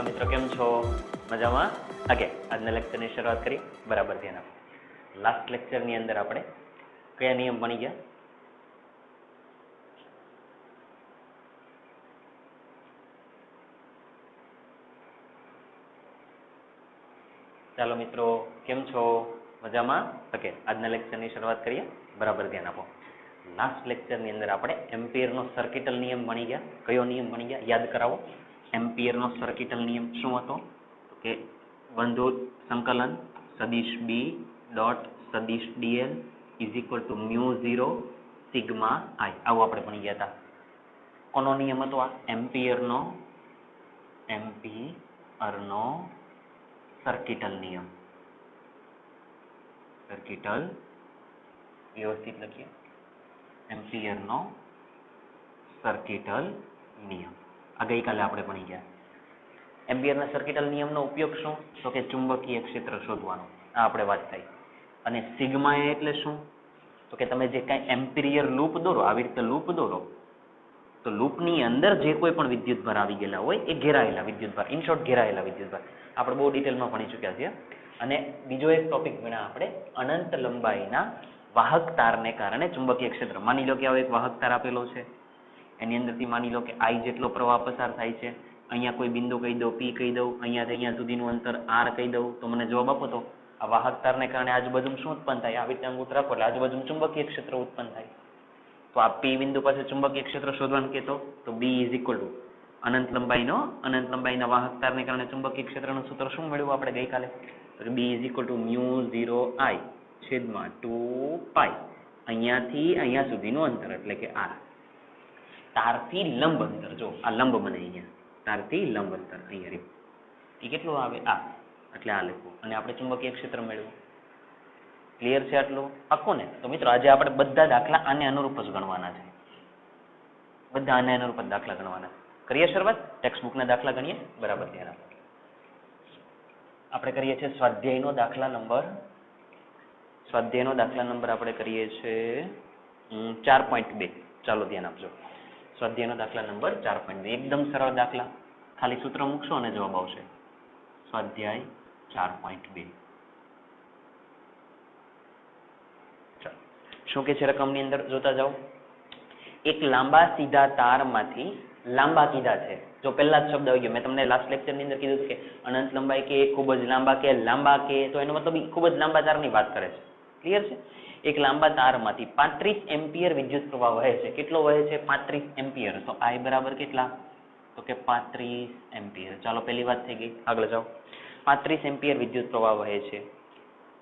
મિત્રો કેમ છો? મજામાં? ઓકે, આજના લેક્ચરની શરૂઆત કરી. બરાબર ધ્યાન આપો. લાસ્ટ લેક્ચરની અંદર આપણે કયા નિયમ ભણી ગયા? ચાલો મિત્રો કેમ છો? મજામાં? ઓકે, આજના લેક્ચરની શરૂઆત કરીએ. બરાબર ધ્યાન આપો. લાસ્ટ લેક્ચરની અંદર આપણે એમ્પિયરનો સર્કિટલ નિયમ ભણી ગયા. કયો નિયમ ભણી ગયા? યાદ કરાવો. એમ્પિયરનો સર્કિટલ નિયમ શું હતો? તો કે બંધુત સંકલન સદિશ બી ડોટ સદિશ DL is equal two mu 0 sigma આઈ. આવું આપણે ભણી ગયા હતા. કોનો નિયમ હતો આ? એમ્પિયરનો સર્કિટલ નિયમ. સર્કિટલ વ્યવસ્થિત લખીએ. એમ્પિયરનો સર્કિટલ નિયમ આ ગઈકાલે આપણે ભણી ગયા. એમ્પિયરના સર્કિટલ નિયમનો ઉપયોગ શું? તો કે ચુંબકીય ક્ષેત્ર શોધવાનો. આ આપણે વાત થઈ. અને સિગ્મા એટલે શું? તો કે તમે જે કાંઈ એમ્પિરિયર લૂપ દોરો, આવી રીતે લૂપ દોરો, તો લૂપની અંદર જે કોઈ પણ વિદ્યુતભાર આવી ગયેલા હોય એ ઘેરાયેલા વિદ્યુતભાર, ઇન શોર્ટ ઘેરાયેલા વિદ્યુતભાર. આપણે બહુ ડિટેલમાં ભણી ચૂક્યા છીએ. અને બીજો એક ટોપિક ભણ્યા આપણે અનંત લંબાઈના વાહક તારને કારણે ચુંબકીય ક્ષેત્ર. માની લો કે આવો એક વાહક તાર આપેલો છે, એની અંદરથી માની લો કે I જેટલો પ્રવાહ પસાર થાય છે. અહીંયા કોઈ બિંદુ કહી દઉં, P કહી દઉં, અહીંયાથી અહીંયા સુધીનું અંતર R કહી દઉં, તો મને જવાબ આપો તો આ વાહક તારને કારણે આજુબાજુમાં શું ઉત્પન્ન થાય? આવી રીતે અંગૂઠ રાખો એટલે આજુબાજુમાં ચુંબકીય ક્ષેત્ર ઉત્પન્ન થાય. તો આ P બિંદુ પાસે ચુંબકીય ક્ષેત્ર શોધવાનું કહેતો, તો B ઇઝ ઇક્વલ ટુ અનંત લંબાઈના વાહક તારને કારણે ચુંબકીય ક્ષેત્રનું સૂત્ર શું મળ્યું આપણે ગઈકાલે? તો B is equal two mu 0I છેદમાં 2π અહીંયાથી અહીંયા સુધીનું અંતર એટલે કે R. તારથી લંબ અંતર, જો આ લંબ બને અહીંયા, તારથી લંબ અંતર અહીંયા રહ્યું, એ કેટલું આવે? આ. એટલે આ લખવું અને આપણે ચુંબકીય ક્ષેત્ર મેળવ્યું. ક્લિયર છે આટલું? પાક્કું ને? તો મિત્રો આજે આપણે બધા દાખલા આને અનુરૂપ જ ગણવાના છે. બધા આને અનુરૂપ જ દાખલા ગણવાના છે. કરીએ શરૂઆત? ટેક્સ્ટ બુકના દાખલા ગણીએ. બરાબર ધ્યાન આપો. આપણે કરીએ છીએ સ્વાધ્યાયનો દાખલા નંબર આપણે કરીએ છીએ 4.2. ચાલો ધ્યાન આપજો. સ્વાધ્યાયનો દાખલા નંબર 4.2. એકદમ સરળ દાખલા, ખાલી સૂત્ર મૂકશો અને જવાબ આવશે. સ્વાધ્યાય 4.2. ચાલો શું કે છે રકમની અંદર જોતા જાઓ. એક લાંબા સીધા તારમાંથી લાંબા કીધા છે. જો પહેલા જ શબ્દ આવી ગયો, મેં તમને લાસ્ટ લેક્ચરની અંદર કીધું કે અનંત લંબાઈ કે ખૂબ જ લાંબા કે, તો એનો મતલબ ખૂબ જ લાંબા તારની વાત કરે છે. ક્લિયર છે? એક લાંબા તારમાંથી 35 એમ્પિયર વિદ્યુત પ્રવાહ વહે છે. કેટલો વહે છે? 35 એમ્પિયર. તો I બરાબર કેટલા? તો કે 35 એમ્પિયર. ચાલો પહેલી વાત થઈ ગઈ, આગળ જાઓ. 35 એમ્પિયર વિદ્યુત પ્રવાહ વહે છે.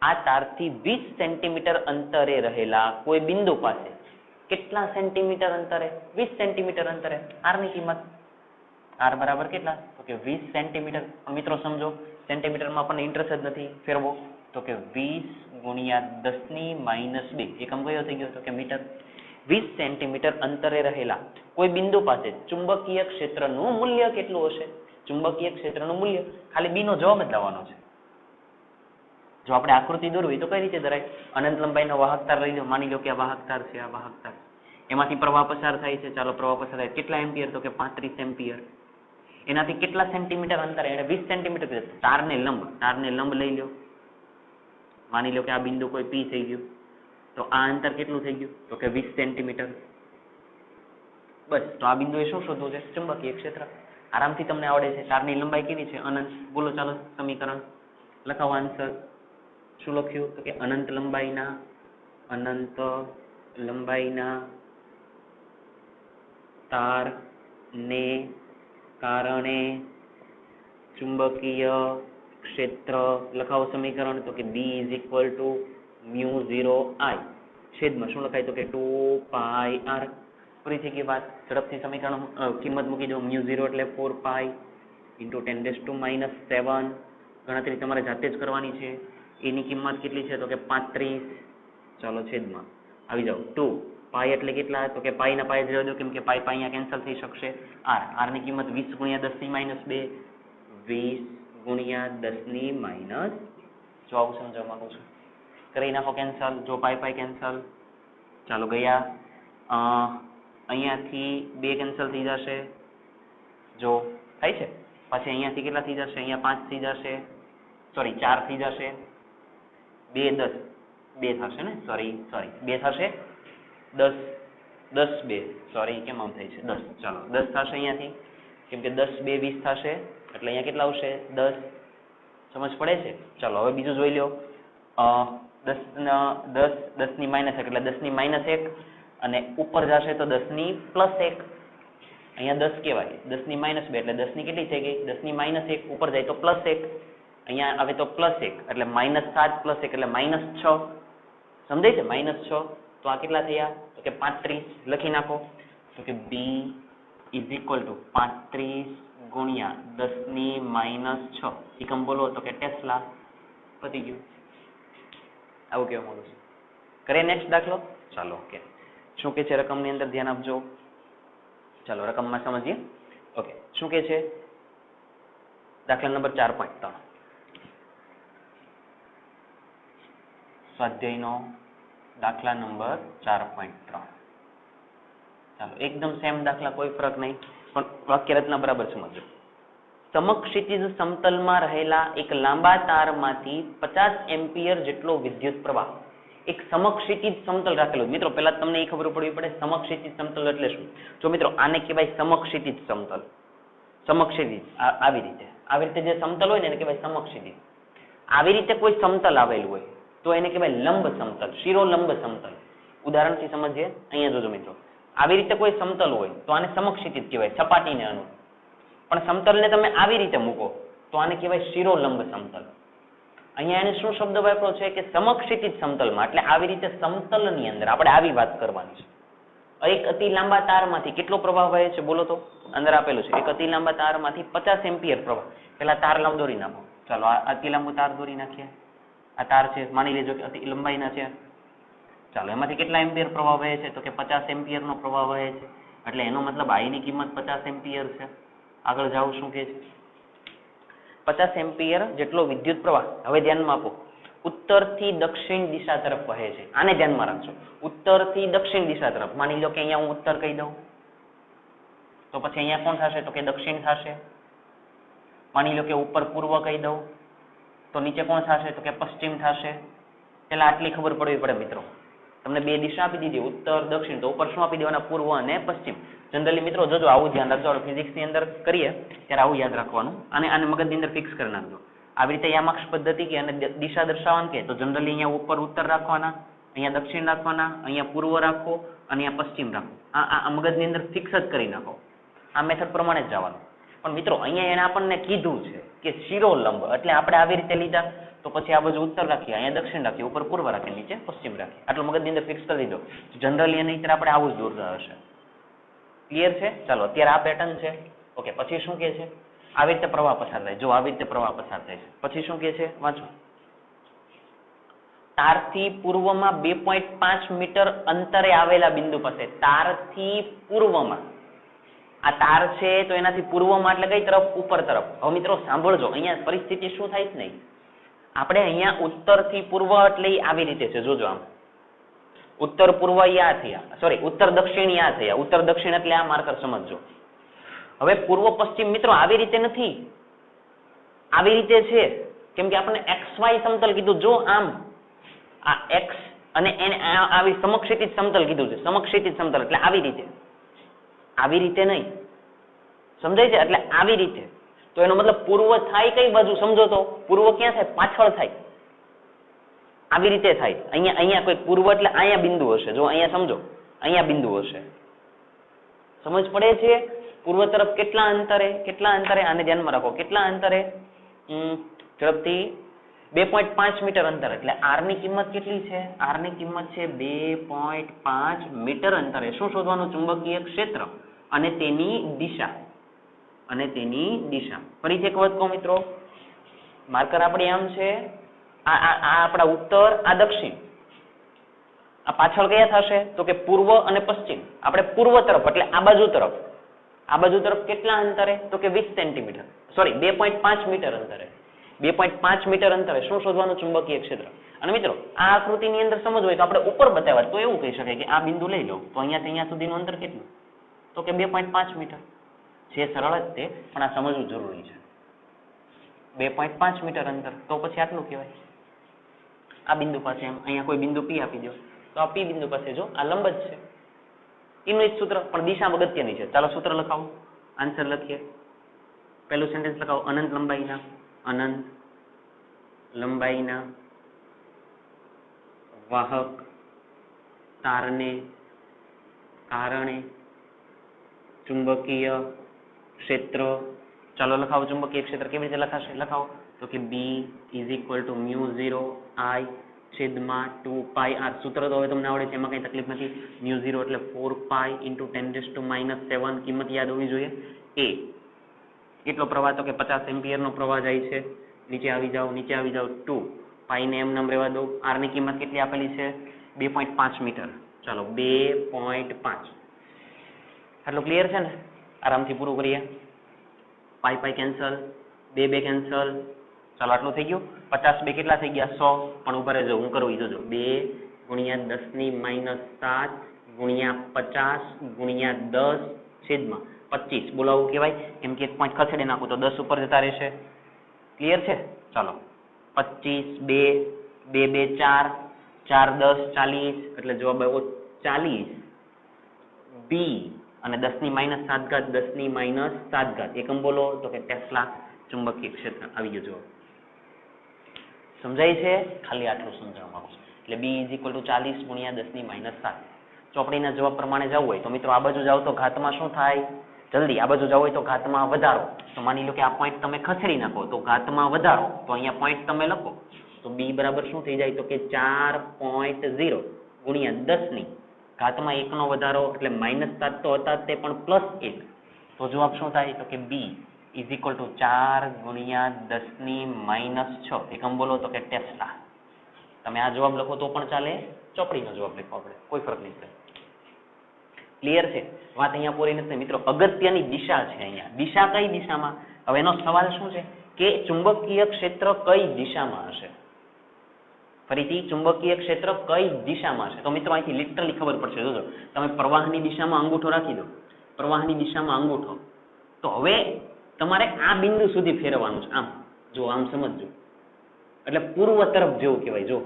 આ તારથી 20 સેન્ટીમીટર અંતરે રહેલા કોઈ બિંદુ પાસે કેટલા સેન્ટીમીટર અંતરે? 20 સેન્ટીમીટર અંતરે. R ની કિંમત R બરાબર કેટલા? તો કે 20 સેન્ટીમીટર. મિત્રો સમજો, સેન્ટીમીટરમાં આપણને ઇન્ટરેસ્ટ જ નથી ફેરવો, તો કે 20 ગુણ્યા 10⁻². એકમ કયો થઈ ગયો? તો કે મીટર. 20 સેન્ટીમીટર અંતરે રહેલા કોઈ બિંદુ પાસે ચુંબકીય ક્ષેત્રનું મૂલ્ય કેટલું હશે? ચુંબકીય ક્ષેત્રનું મૂલ્ય ખાલી B નો જવાબ જ લાવવાનો છે. જો આપણે આકૃતિ દોરવી તો કઈ રીતે દોરાય? અનંત લંબાઈનો વાહક તાર લઈ લો. માની લો કે આ વાહક તાર છે, આ વાહક તાર, એમાંથી પ્રવાહ પસાર થાય છે. ચાલો પ્રવાહ પસાર થાય કેટલા એમ્પિયર? તો કે 35 એમ્પિયર. એનાથી કેટલા સેન્ટીમીટર અંતરે? એને 20 સેન્ટીમીટર કીધું. તારને લંબ લઈ લો. માની લો કે આ બિંદુ કોઈ P થઈ ગયું, તો આ અંતર કેટલું થઈ ગયું? તો કે 20 સેન્ટીમીટર. બસ, તો આ બિંદુએ શું શોધવું છે? ચુંબકીય ક્ષેત્ર. આરામથી તમને આવડે છે. તારની લંબાઈ કેવી છે? અનંત. બોલો ચાલો સમીકરણ લખાવો. આન્સર શું લખ્યું? તો કે અનંત લંબાઈના તારને કારણે ચુંબકીય ક્ષેત્ર. લખાવો સમીકરણ. તો કે B is equal two mu 0I છેદમાં શું લખાય? તો કે 2πR. પૂરી થઈ ગઈ વાત. ઝડપથી સમીકરણ કિંમત મૂકી દો. મ્યુ 0 એટલે 4π ઇન્ટુ 10⁻⁷. ગણતરી તમારે જાતે જ કરવાની છે. એની કિંમત કેટલી છે? તો કે 35. ચાલો છેદમાં આવી જાઓ 2 પાઈ એટલે કેટલા? તો કે પાઈ ના પાઈ જ રહેવા દો, કેમ કે પાઈ અહીંયા કેન્સલ થઈ શકશે. R ની કિંમત 20 ગુણ્યા 10⁻². 20 ગુણ્યા 10⁻². જો આવું સમજવા માંગુ છું, કરી નાખો કેન્સલ. જો પાઈ કેન્સલ. ચાલો ગયા. અહીંયાથી 2 કેન્સલ થઈ જશે. જો થાય છે પછી અહીંયાથી કેટલા થઈ જશે? અહીંયા 5 થઈ જશે, સોરી 4 થઈ જશે, 2 10 2 થશે ને, સોરી 2 થશે, 10 10 2 સોરી કેમ આમ થાય છે 10, ચાલો 10 થશે અહીંયાથી, કેમ કે 10 2 20 થશે, એટલે અહીંયા કેટલા આવશે? 10. સમજ પડે છે? ચાલો હવે બીજું જોઈ લો. 10 ની -1 એટલે 10 ની -1 અને ઉપર જશે તો 10 ની +1. અહીંયા 10 કહેવાય, 10 ની -2 એટલે 10 ની કેટલી થઈ ગઈ? 10 ની -1 ઉપર જાય તો +1, અહીંયા આવે તો +1 એટલે -7 +1 એટલે -6. સમજાય છે? -6. તો આ કેટલા થયા? તો કે 35 લખી નાખો. તો કે B = 35 ગુણ્યા 10 ની -6. એકમ બોલો તો કે ટેસ્લા. પતી ગયું. આવું કેવા માંગુ છું. કરે નેક્સ્ટ દાખલો. ચાલો ઓકે. શું કે છે રકમની અંદર? ધ્યાન આપજો. ચાલો રકમમાં સમજીએ. ઓકે, શું કે છે? દાખલા નંબર 4.3 સ્વાધ્યાયનો દાખલા નંબર 4.3. ચાલો એકદમ સેમ દાખલા, કોઈ ફરક નહીં, પણ વાક્ય રચના બરાબર સમજો. સમક્ષિતિજ સમતલમાં રહેલા એક લાંબા તારમાંથી 50 એમ્પિયર જેટલો વિદ્યુત પ્રવાહ. એક સમક્ષિતિજ સમતલ રાખેલું. મિત્રો પહેલા તમને એ ખબર પડવી પડે સમક્ષિતિજ સમતલ એટલે શું. જો મિત્રો આને કહેવાય સમક્ષિતિજ સમતલ. સમક્ષિતિજ આવી રીતે જે સમતલ હોય ને એને કહેવાય સમક્ષિતિજ. આવી રીતે કોઈ સમતલ આવેલું હોય તો એને કહેવાય લંબ સમતલ, શિરોલંબ સમતલ. ઉદાહરણથી સમજીએ. અહીંયા જોજો મિત્રો, આવી રીતે કોઈ સમતલ હોય તો આને સમક્ષિતિજ કહેવાય, સપાટીને અનુરૂપ. પણ સમતલને તમે આવી રીતે મૂકો તો આને કહેવાય શિરોલંબ સમતલ. અહીંયા એને શું શબ્દ વાપર્યો છે કે સમક્ષિતિજ સમતલમાં, એટલે આવી રીતે સમતલની અંદર આપણે આવી વાત કરવાની છે. એક અતિ લાંબા તારમાંથી કેટલો પ્રવાહ વહે છે બોલો તો? અંદર આપેલું છે એક અતિ લાંબા તારમાંથી 50 એમ્પિયર પ્રવાહ. પેલા તાર લાંબ દોરી નાખો. ચાલો આ અતિ લાંબુ તાર દોરી નાખીએ. આ તાર છે, માની લેજો કે અતિ લંબાઈના છે. ચાલો એમાંથી કેટલા એમ્પિયર પ્રવાહ વહે છે? તો કે 50 એમ્પિયરનો પ્રવાહ વહે છે. એટલે એનો મતલબ I ની કિંમત 50 એમ્પિયર છે. આગળ જાઓ શું કહે છે? 50 એમ્પિયર જેટલો વિદ્યુત પ્રવાહ. હવે ધ્યાનમાં આપો, ઉત્તરથી દક્ષિણ દિશા તરફ વહે છે. આને ધ્યાનમાં રાખજો, ઉત્તરથી દક્ષિણ દિશા તરફ. માની લો કે અહીંયા હું ઉત્તર કહી દઉં તો પછી અહીંયા કોણ થશે? તો કે દક્ષિણ થશે. માની લો કે ઉપર પૂર્વ કહી દઉં તો નીચે કોણ થશે? તો કે પશ્ચિમ થશે. પેલા આટલી ખબર પડવી પડે મિત્રો. તમને બે દિશા આપી દીધી, ઉત્તર દક્ષિણ, તો ઉપર શું આપી દેવાના? પૂર્વ અને પશ્ચિમ. જનરલી મિત્રો જોજો આવું ધ્યાન રાખજો, ફિઝિક્સની અંદર કરીએ ત્યારે આવું યાદ રાખવાનું. અને મગજની અંદર ફિક્સ કરી નાખજો. આવી રીતે યામાક્ષ પદ્ધતિ કે અને દિશા દર્શાવવાનું કે તો જનરલી અહીંયા ઉપર ઉત્તર રાખવાના, અહીંયા દક્ષિણ રાખવાના, અહીંયા પૂર્વ રાખો અને અહીંયા પશ્ચિમ રાખો. આ મગજની અંદર ફિક્સ જ કરી નાખો. આ મેથડ પ્રમાણે જ જવાનું. પણ મિત્રો અહીંયા એને આપણને કીધું છે કે શિરોલંબ, એટલે આપણે આવી રીતે લીધા તો પછી આ બાજુ ઉત્તર રાખીએ, અહીંયા દક્ષિણ રાખીએ, ઉપર પૂર્વ રાખીએ, નીચે પશ્ચિમ રાખીએ. આટલું મગજની અંદર ફિક્સ કરી દીધો. જનરલી એની અંદર આપણે આવું જ દોરતા હશે. ક્લિયર છે? ચાલો અત્યારે આ પેટર્ન છે. ઓકે, પછી શું કહે છે? આવી રીતે પ્રવાહ પસાર થાય. જો આવી રીતે પ્રવાહ પસાર થાય છે. પછી શું કહે છે? વાંચો. તારથી પૂર્વમાં 2.5 મીટર અંતરે આવેલા બિંદુ પાસે. તારથી પૂર્વમાં, આ તાર છે તો એનાથી પૂર્વમાં એટલે કઈ તરફ? ઉપર તરફ. હવે મિત્રો સાંભળજો, અહીંયા પરિસ્થિતિ શું થાય છે નહીં, આપણે અહીંયા ઉત્તરથી પૂર્વ એટલે આવી રીતે છે. જોજો આમ ઉત્તર પૂર્વ યા થયા, સોરી ઉત્તર દક્ષિણ યા થયા. ઉત્તર દક્ષિણ એટલે આ માર્કર સમજજો. હવે પૂર્વ પશ્ચિમ મિત્રો આવી રીતે નથી, આવી રીતે છે. કેમ કે આપણે XY સમતલ કીધું. જો આમ આ X અને એને આવી સમક્ષિતિજ સમતલ કીધું છે. સમક્ષિતિજ સમતલ એટલે આવી રીતે, આવી રીતે નહીં. સમજાય છે? એટલે આવી રીતે. તો એનો મતલબ પૂર્વ થાય કઈ બાજુ? સમજો તો પૂર્વ ક્યાં થાય? પાછળ થાય. આવી રીતે થાય. અહીંયા કોઈ પૂર્વ એટલે અહીંયા બિંદુ હશે. જો અહીંયા સમજો, અહીંયા બિંદુ હશે. સમજ પડે છે? પૂર્વ તરફ કેટલા અંતરે? આને ધ્યાનમાં રાખો. કેટલા અંતરે? ઝડપથી 2.5 મીટર અંતર. એટલે R ની કિંમત કેટલી છે? R ની કિંમત છે 2.5 મીટર અંતરે. શું શોધવાનું? ચુંબકીય ક્ષેત્ર અને તેની દિશા. ફરીથી એક વખત કહો મિત્રો, માર્કર આપણે આમ છે, આ આપણા ઉત્તર, આ દક્ષિણ. આ પાછળ કયા થશે? તો કે પૂર્વ અને પશ્ચિમ. આપણે પૂર્વ તરફ એટલે આ બાજુ તરફ કેટલા અંતરે? તો કે 20 સેન્ટીમીટર, સોરી 2.5 મીટર અંતરે. 2.5 મીટર અંતરે શું શોધવાનું? ચુંબકીય ક્ષેત્ર. અને મિત્રો આ આકૃતિની અંદર સમજવું હોય તો આપણે ઉપર બતાવ્યા તો એવું કહી શકાય કે આ બિંદુ લઈ લો તો અહીંયાથી અહીંયા સુધીનું અંતર કેટલું? તો કે 2.5 મીટર. છે સરળ જ તે, પણ આ સમજવું જરૂરી છે. 2.5 મીટર અંતર, તો પછી આટલું કહેવાય. આ બિંદુ પાસે એમ અહીંયા કોઈ બિંદુ P આપી દો તો આ P બિંદુ પાસે જો આ લંબ જ છે. એનું જ સૂત્ર પણ દિશામાં અગત્યની છે. ચાલો સૂત્ર લખાવો, આન્સર લખીએ. પહેલું સેન્ટેન્સ લખાવો, અનંત લંબાઈના વાહક તારને કારણે ચુંબકીય ક્ષેત્ર, ચાલો લખાવો ચુંબકીય ક્ષેત્ર કેવી રીતે લખાશે, લખાવો તો કે B = μ0I છેદમાં 2πr. સૂત્ર તો હવે તમને આવડે છે, એમાં કઈ તકલીફ નથી. μ0 એટલે 4π × 10⁻⁷ કિંમત યાદ હોવી જોઈએ. A કેટલો પ્રવાહ તો કે 50 એમ્પિયરનો પ્રવાહ જાય છે. નીચે આવી જાઓ 2 પાઈ ને એમ નામ રહેવા દો. r ની કિંમત કેટલી આપેલી છે 2.5 મીટર. ચાલો 2.5 આટલું ક્લિયર છે ને? આરામથી પૂરું કરીએ. પાઈ કેન્સલ, 2 કેન્સલ. ચાલો આટલું થઈ ગયું. 50 2 કેટલા થઈ ગયા 100. પણ ઉપર જો હું કરું જોજો 2 × 10⁻⁷ × 50 × 10 છેદમાં 25. બોલો આવું કહેવાય? કેમ કે એક પોઈન્ટ ખસેડી નાખું તો 10 ઉપર જતા રહેશે. ક્લિયર છે? ચાલો 25 2 2 4 4 10 40 એટલે જવાબ આવ્યો 40. બી અને 10⁻⁷ 10⁻⁷ એકમ બોલો તો કે ટેસ્લા ચુંબકીય ક્ષેત્ર આવી ગયો જવાબ. સમજાય છે? ખાલી આટલું સમજાવવા માંગુ છું. એટલે B = 40 × 10⁻⁷. ચોપડીના જવાબ પ્રમાણે જવું હોય તો મિત્રો આ બાજુ જાવ તો ઘાતમાં શું થાય? જલ્દી આ બાજુ જવું હોય તો ઘાતમાં વધારો. તો માની લો કે આ પોઈન્ટ તમે ખસેડી નાખો તો ઘાતમાં વધારો. તો અહીંયા પોઈન્ટ તમે લખો તો B બરાબર શું થઈ જાય તો કે 4.0 × 10 ઘાતમાં 1 નો વધારો એટલે -7 તો હતા તે પણ +1. તો જવાબ શું થાય તો કે B = 4 × 10⁻⁶. એકમ બોલો તો કે ટેસ્લા. તમે આ જવાબ લખો તો પણ ચાલે, ચોપડીનો જવાબ લખો આપણે, કોઈ ફરક નહીં પડે. ક્લિયર છે? વાત અહીંયા પૂરી નથી મિત્રો. અગત્યની દિશા છે અહીંયા. દિશા કઈ દિશામાં? હવે એનો સવાલ શું છે કે ચુંબકીય ક્ષેત્ર કઈ દિશામાં હશે? ફરીથી ચુંબકીય ક્ષેત્ર કઈ દિશામાં હશે? તો મિત્રો અહીંથી લિટરલી ખબર પડશે. જોજો તમે પ્રવાહની દિશામાં અંગૂઠો રાખી દો, પ્રવાહની દિશામાં અંગૂઠો, તો હવે તમારે આ બિંદુ સુધી ફેરવવાનું છે. આમ જો, આમ સમજજો. એટલે પૂર્વ તરફ જેવું કહેવાય જો,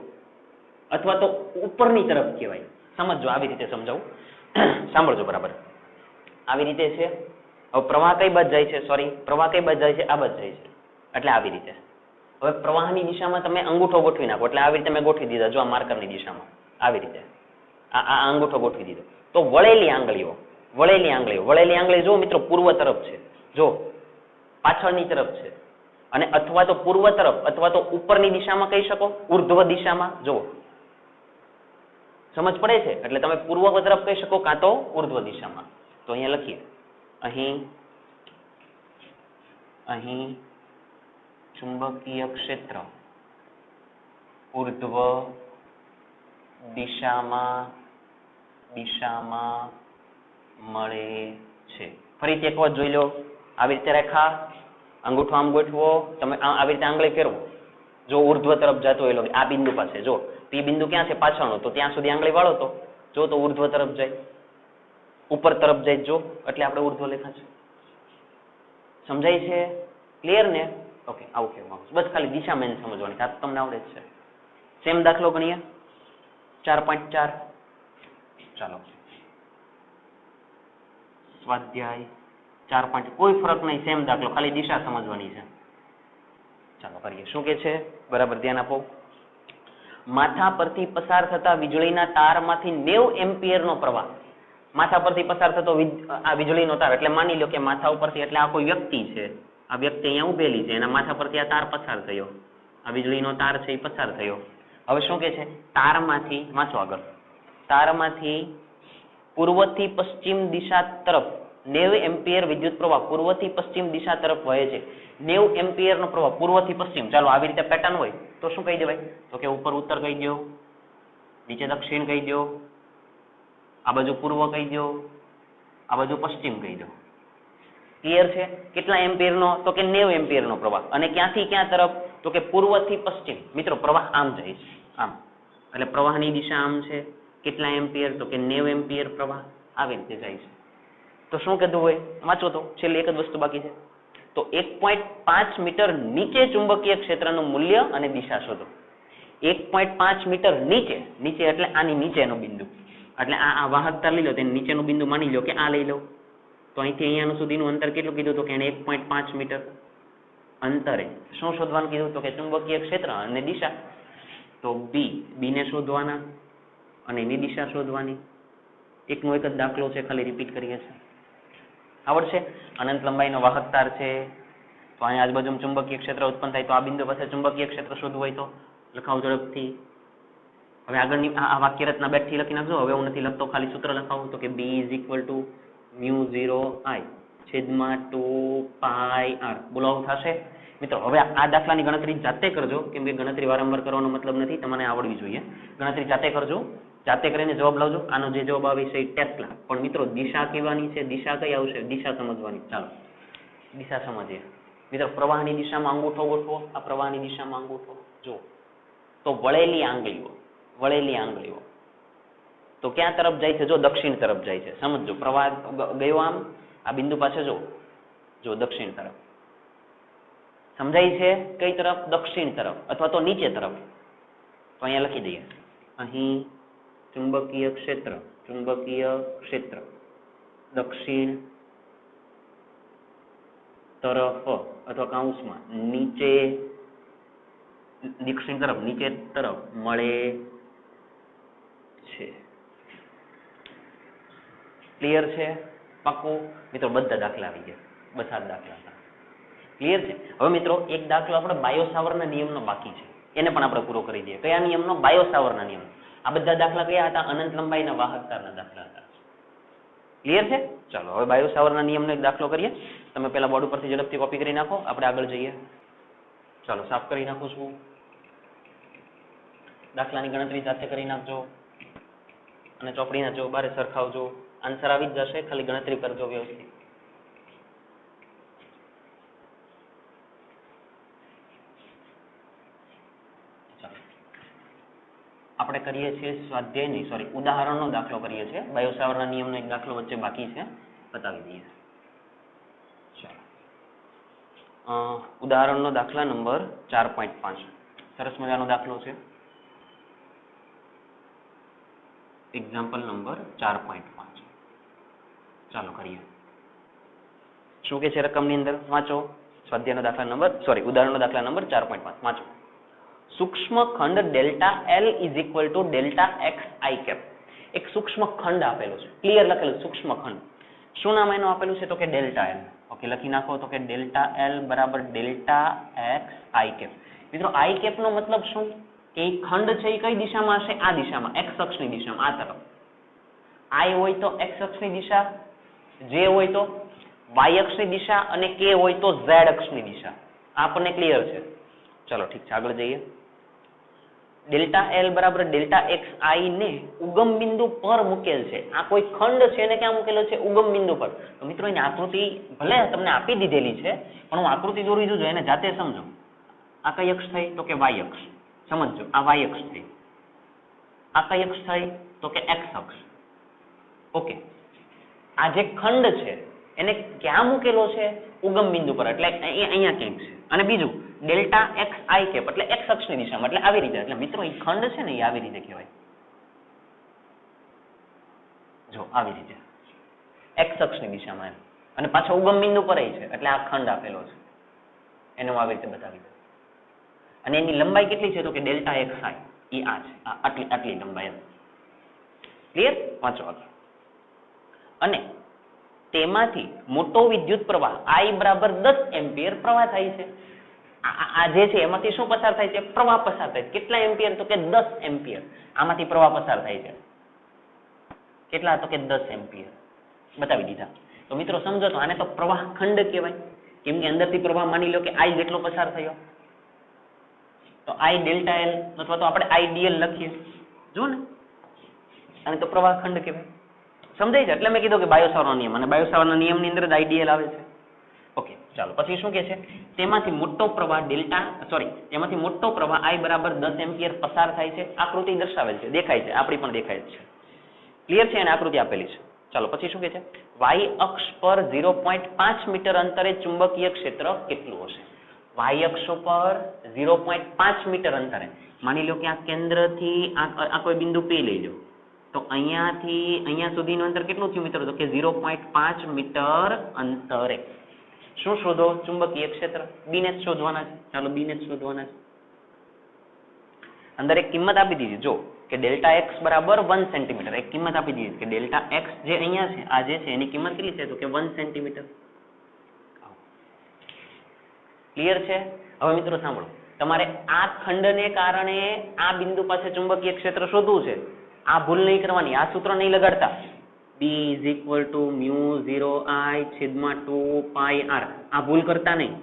અથવા તો ઉપરની તરફ કહેવાય. સમજો, આવી રીતે સમજાવું. સાંભળજો બરાબર. આવી રીતે છે. હવે પ્રવાહ કઈ બાજુ જાય છે? સોરી, પ્રવાહ કઈ બાજુ જાય છે? આ બાજુ જાય છે. એટલે આવી રીતે. હવે પ્રવાહની દિશામાં તમે અંગૂઠો ગોઠવી નાખો. એટલે આવી રીતે મેં ગોઠવી દીધા જો આ માર્કરની દિશામાં. આવી રીતે આ અંગૂઠો ગોઠવી દીધો. તો વળેલી આંગળીઓ જો મિત્રો પૂર્વ તરફ છે, જો પાછળની તરફ છે, અને અથવા તો પૂર્વ તરફ અથવા તો ઉપરની દિશામાં કહી શકો, ઉર્ધ્વ દિશામાં. જો સમજ પડે છે? એટલે તમે પૂર્વ તરફ કહી શકો કાં તો ઉર્ધ્વ દિશામાં. તો અહીંયા લખીએ, અહીં ચુંબકીય ક્ષેત્ર ઉર્ધ્વ દિશામાં મળે છે. ફરીથી એક વાર જોઈ લો. આવી રીતે રેખા, અંગૂઠો આમ ગોઠવો, તમે આવી રીતે આંગળી ફેરવો. જો ઉર્ધ્વ તરફ જતો હોય આ બિંદુ પાસે, જો P બિંદુ ક્યાં છે પાછળનો, તો ત્યાં સુધી આંગળી વાળો તો જો તો ઉર્ધ્વ તરફ જાય, ઉપર તરફ જાય જો, એટલે આપણે ઉર્ધ્વ લેખા છે. સમજાય છે? ક્લિયર ને? ઓકે, આવું કહેવા માંગુ છું. બસ ખાલી દિશા મેન સમજવાની, આ તમને આવડે જ છે. સેમ દાખલો ગણીએ 4.4. ચાલો સ્વાધ્યાય 4. કોઈ ફરક નહીં, સેમ દાખલો, ખાલી દિશા સમજવાની છે. ચાલો કરીએ. શું કે છે બરાબર ધ્યાન આપો. માથા પરથી પસાર થતા વીજળીના તારમાંથી 90 એમ્પિયરનો પ્રવાહ. માથા પરથી પસાર થતો આ વીજળીનો તાર, એટલે માની લો કે માથા ઉપરથી, એટલે આ કોઈ વ્યક્તિ છે, આ વ્યક્તિ અહીંયા ઉભેલી છે, એના માથા પરથી આ તાર પસાર થયો, આ વીજળીનો તાર છે એ પસાર થયો. હવે શું કે છે? તારમાંથી, વાંચો આગળ, તારમાંથી પૂર્વથી પશ્ચિમ દિશા તરફ 90 એમ્પિયર વિદ્યુત પ્રવાહ પૂર્વથી પશ્ચિમ દિશા તરફ વહે છે. 90 એમ્પિયરનો પ્રવાહ પૂર્વથી પશ્ચિમ. ચાલો આવી રીતે પેટર્ન હોય તો શું કહી દેવાય? તો કે ઉપર ઉત્તર કહી દો, નીચે દક્ષિણ કહી દો, આ બાજુ પૂર્વ કહી દો, આ બાજુ પશ્ચિમ કહી દો. ક્લિયર છે? કેટલા એમ્પિયરનો? તો કે 90 એમ્પિયરનો પ્રવાહ. અને ક્યાંથી ક્યાં તરફ? તો કે પૂર્વથી પશ્ચિમ. મિત્રો પ્રવાહ આમ જાય છે, આમ, એટલે પ્રવાહની દિશા આમ છે. કેટલા એમ્પિયર? તો કે 90 એમ્પિયર પ્રવાહ આવી રીતે જાય છે. તો શું કીધું હોય? વાંચો તો, છેલ્લી એક જ વસ્તુ બાકી છે. તો તો 1.5 મીટર નીચે ચુંબકીય ક્ષેત્રનું મૂલ્ય અને દિશા શોધો. 1.5 મીટર નીચે એટલે આની નીચેનો બિંદુ, એટલે આ વાહકતા લઈ લો, તેની નીચેનું બિંદુ માની લો કે આ લઈ લો, તો અહીંથી અહીંયા સુધીનું અંતર કેટલું કીધું તો કે એને 1.5 મીટર અંતરે શું શોધવાનું કીધું તો કે ચુંબકીય ક્ષેત્ર અને દિશા. તો બી ને શોધવાના અને એની દિશા શોધવાની. એકનો એક જ દાખલો છે, ખાલી રિપીટ કરીએ છીએ. આવડશે? અનંત લંબાઈનો વાહક તાર છે, તો અહીંયા આજુબાજુ ચુંબકીય ક્ષેત્ર ઉત્પન્ન થાય, તો આ બિંદુ પાસે ચુંબકીય ક્ષેત્ર શોધવું હોય તો લખાવો ઝડપથી. હવે આગળની આ વાક્ય રચના બેઠી લખી નાખજો. હવે હું નથી લખતો, ખાલી સૂત્ર લખાવું તો કે B = μ0I છેદમાં 2πr. બોલો થશે મિત્રો? હવે આ દાખલાની ગણતરી જાતે કરજો, કેમ કે ગણતરી વારંવાર કરવાનો મતલબ નથી, તમને આવડવી જોઈએ. ગણતરી જાતે કરજો, જાતે કરીને જવાબ લાવજો. આનો જે જવાબ આવે છે એ ટેસ્લા. પણ મિત્રો દિશા કહેવાની છે, દિશા કઈ આવશે? દિશા સમજવાની. ચાલો દિશા સમજીએ મિત્રો. પ્રવાહની દિશામાં અંગૂઠો ગોઠવો. આ પ્રવાહની દિશામાં અંગૂઠો જો, તો વળેલી આંગળીઓ તો ક્યાં તરફ જાય છે? જો દક્ષિણ તરફ જાય છે. સમજો, પ્રવાહ ગયો આમ, આ બિંદુ પાસે જો દક્ષિણ તરફ. સમજાય છે? કઈ તરફ? દક્ષિણ તરફ અથવા તો નીચે તરફ. તો અહીંયા લખી દઈએ, અહીં ચુંબકીય ક્ષેત્ર દક્ષિણ તરફ અથવા કૌંસમાં દક્ષિણ તરફ નીચે તરફ મળે છે. ક્લિયર છે? પાક્કું મિત્રો? બધા દાખલા આવી ગયા, બધા દાખલા ક્લિયર છે? હવે મિત્રો એક દાખલો આપણે બાયો-સાવર્ટના નિયમનો બાકી છે, એને પણ આપણે પૂરો કરી દઈએ. કયા નિયમનો? બાયો-સાવર્ટના નિયમ. આ બધા દાખલા કયા હતા? અનંત લંબાઈના વાહકતાના દાખલા હતા. ક્લિયર છે? ચાલો હવે બાયો-સાવર્ટના નિયમનો એક દાખલો કરીએ. તમે પેલા બોર્ડ ઉપરથી ઝડપથી કોપી કરી નાખો, આપણે આગળ જઈએ. ચાલો સાફ કરી નાખું છું. દાખલાની ગણતરી જાતે કરી નાખજો અને ચોપડીના જો બારે સરખાવજો. આન્સર આવી જ જશે, ખાલી ગણતરી કરજો વ્યવસ્થિત. આપણે કરીએ છીએ સ્વાધ્યાયની ઉદાહરણનો દાખલો કરીએ છીએ. બાયો-સાવર્ટના નિયમનો એક દાખલો વચ્ચે બાકી છે, બતાવી દઈએ. ચાલો ઉદાહરણનો દાખલા નંબર 4.5. સરસ મજાનો દાખલો છે. Example number 4.5. ચાલો કરીએ. શું કે છે રકમની અંદર? વાંચો. સ્વાધ્યાયનો દાખલા નંબર ઉદાહરણનો દાખલા નંબર 4.5 વાંચો. સૂક્ષ્મ ખંડ delta L = delta XI cap. એક સૂક્ષ્મ ખંડ આપેલો છે, ક્લિયર લખેલું સૂક્ષ્મ ખંડ. શું નામ એનું આપેલું છે? તો કે ડેલ્ટા L. ઓકે, લખી નાખો તો કે delta L = delta XI cap. મિત્રો I કેપ નો મતલબ શું? કે ખંડ છે એ કઈ દિશામાં હશે? આ દિશામાં, X અક્ષની દિશામાં, આ તરફ. I હોય તો X અક્ષની દિશા, J હોય તો Y અક્ષની દિશા અને K હોય તો Z અક્ષની દિશા. આપણને ક્લિયર છે? ચલો ઠીક છે, આગળ જઈએ. ડેલ્ટા L = ડેલ્ટા XI ને ઉગમ બિંદુ પર મૂકેલ છે. આ કોઈ ખંડ છે એને ક્યાં મૂકેલો છે? ઉગમ બિંદુ પર. તો મિત્રો એની આકૃતિ ભલે તમને આપી દીધેલી છે, પણ હું આકૃતિ દોરી જોજો, એને જાતે સમજો. આ કઈ અક્ષ થઈ? તો કે Y અક્ષ. સમજો, આ Y અક્ષ થઈ. આ કઈ અક્ષ થઈ? તો કે X અક્ષ. ઓકે, આ જે ખંડ છે એને ક્યાં મૂકેલો છે? ઉગમ બિંદુ પર, એટલે અહીંયા ક્યાંક છે. અને બીજું ડેલ્ટા XI કેપ એટલે X અક્ષની દિશામાં, એટલે આવી રીતે. એટલે મિત્રો એ ખંડ છે ને એ આવી રીતે કહેવાય. જો આવી રીતે X અક્ષની દિશામાં, અને પાછો ઉગમ બિંદુ પર છે, એટલે આ ખંડ આપેલો છે. એને હું આવી રીતે બતાવી દઉં. અને એની લંબાઈ કેટલી છે? તો કે ડેલ્ટા XI. એ આ છે, આટલી લંબાઈ. ક્લિયર? વાંચો આગળ. અને તેમાંથી મોટો વિદ્યુત પ્રવાહ I = 10 એમ્પિયર પ્રવાહ થાય છે. આ જે છે એમાંથી શું પસાર થાય છે? પ્રવાહ પસાર થાય છે. કેટલા એમ્પિયર? તો કે 10 એમ્પિયર આમાંથી પ્રવાહ પસાર થાય છે. કેટલા? તો કે 10 એમ્પિયર બતાવી દીધા. તો મિત્રો સમજો તો આને તો પ્રવાહ ખંડ કહેવાય, કેમ કે અંદરથી પ્રવાહ માની લો કે I જેટલો પસાર થયો, તો I ડેલ્ટા L અથવા તો આપણે IDL લખીએ. જો ને, આને તો પ્રવાહ ખંડ કહેવાય. સમજાય છે? એટલે મેં કીધું કે બાયો-સાવર્ટનો નિયમ, અને બાયો-સાવર્ટના નિયમની અંદર જ IDL આવે છે. ઓકે, ચાલો પછી શું કે છે? તેમાંથી મોટો પ્રવાહ I = 10 એમ્પિયર પસાર થાય છે. આકૃતિ દર્શાવેલ છે, દેખાય છે, આપણી પણ દેખાય છે. ક્લિયર છે? અને આકૃતિ આપેલી છે. ચાલો પછી શું કહે છે, વાય અક્ષ પર 0.5 મીટર અંતરે ચુંબકીય ક્ષેત્ર કેટલું હશે? વાય અક્ષ પર 0.5 મીટર અંતરે, માની લો કે આ કેન્દ્રથી આ કોઈ બિંદુ P લઈ લો, તો અહીંયાથી અહીંયા સુધીનું અંતર કેટલું થયું મિત્રો? તો કે 0.5 મીટર અંતરે શું શોધો? ચુંબકીય ક્ષેત્ર. બી ને જ શોધવાના છે. ચાલો બી ને જ શોધવાના છે. અંદર એક કિંમત આપી દીધી, જો કે ડેલ્ટા એક્સ બરાબર 1 સેન્ટીમીટર. એક કિંમત આપી દીધી કે ડેલ્ટા એક્સ જે અહીંયા છે, આ જે છે એની કિંમત કેટલી છે? તો કે 1 સેન્ટીમીટર. ક્લિયર છે? હવે મિત્રો સાંભળો, તમારે આ ખંડને કારણે આ બિંદુ પાસે ચુંબકીય ક્ષેત્ર શોધવું છે. આ ભૂલ નહીં કરવાની, આ સૂત્ર નહીં લગાડતા. B = μ0I/2πr. આ ભૂલ કરતા નહીં.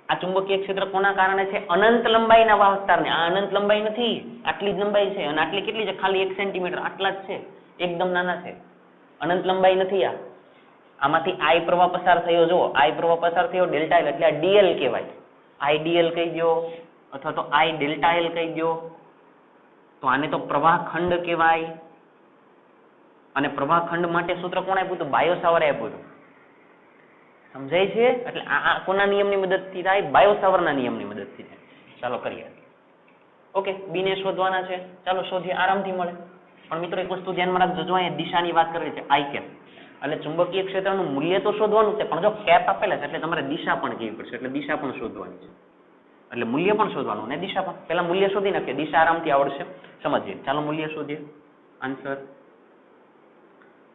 આ ચુંબકીય ક્ષેત્ર કોના કારણે છે? અનંત લંબાઈના વાહકતારને. આ અનંત લંબાઈ નથી, આટલી જ લંબાઈ છે. અને આટલી કેટલી છે? ખાલી 1 સેન્ટીમીટર. આટલા જ છે, એકદમ નાના છે. અનંત લંબાઈ નથી આ. આમાંથી I પ્રવાહ પસાર થયો, જો I પ્રવાહ પસાર થયો ડેલ્ટા L, એટલે આ dl કહેવાય. I dl કહી દો અથવા તો I ડેલ્ટા L કહી દો. તો આને તો પ્રવાહ ખંડ કહેવાય. અને પ્રવાહ ખંડ માટે સૂત્ર કોણ આપ્યું હતું? બાયો-સાવરે આપ્યું હતું. સમજાય છે? એટલે આ કોના નિયમની મદદથી થાય? બાયો-સાવરના નિયમની મદદથી થાય. ચાલો કરીએ. ઓકે, બી ને શોધવાના છે. ચાલો શોધીએ, આરામથી મળે. પણ મિત્રો એક વસ્તુ ધ્યાનમાં રાખજો, જો અહીંયા દિશાની વાત કરવી છે, આઈ કેપ. એટલે ચુંબકીય ક્ષેત્રનું મૂલ્ય તો શોધવાનું છે, પણ જો કેપ આપેલા છે એટલે તમારે દિશા પણ કહેવી પડશે. એટલે દિશા પણ શોધવાની છે. એટલે મૂલ્ય પણ શોધવાનું ને દિશા પણ. પહેલા મૂલ્ય શોધી નાખીએ, દિશા આરામથી આવડશે. સમજીએ. ચાલો મૂલ્ય શોધીએ. આન્સર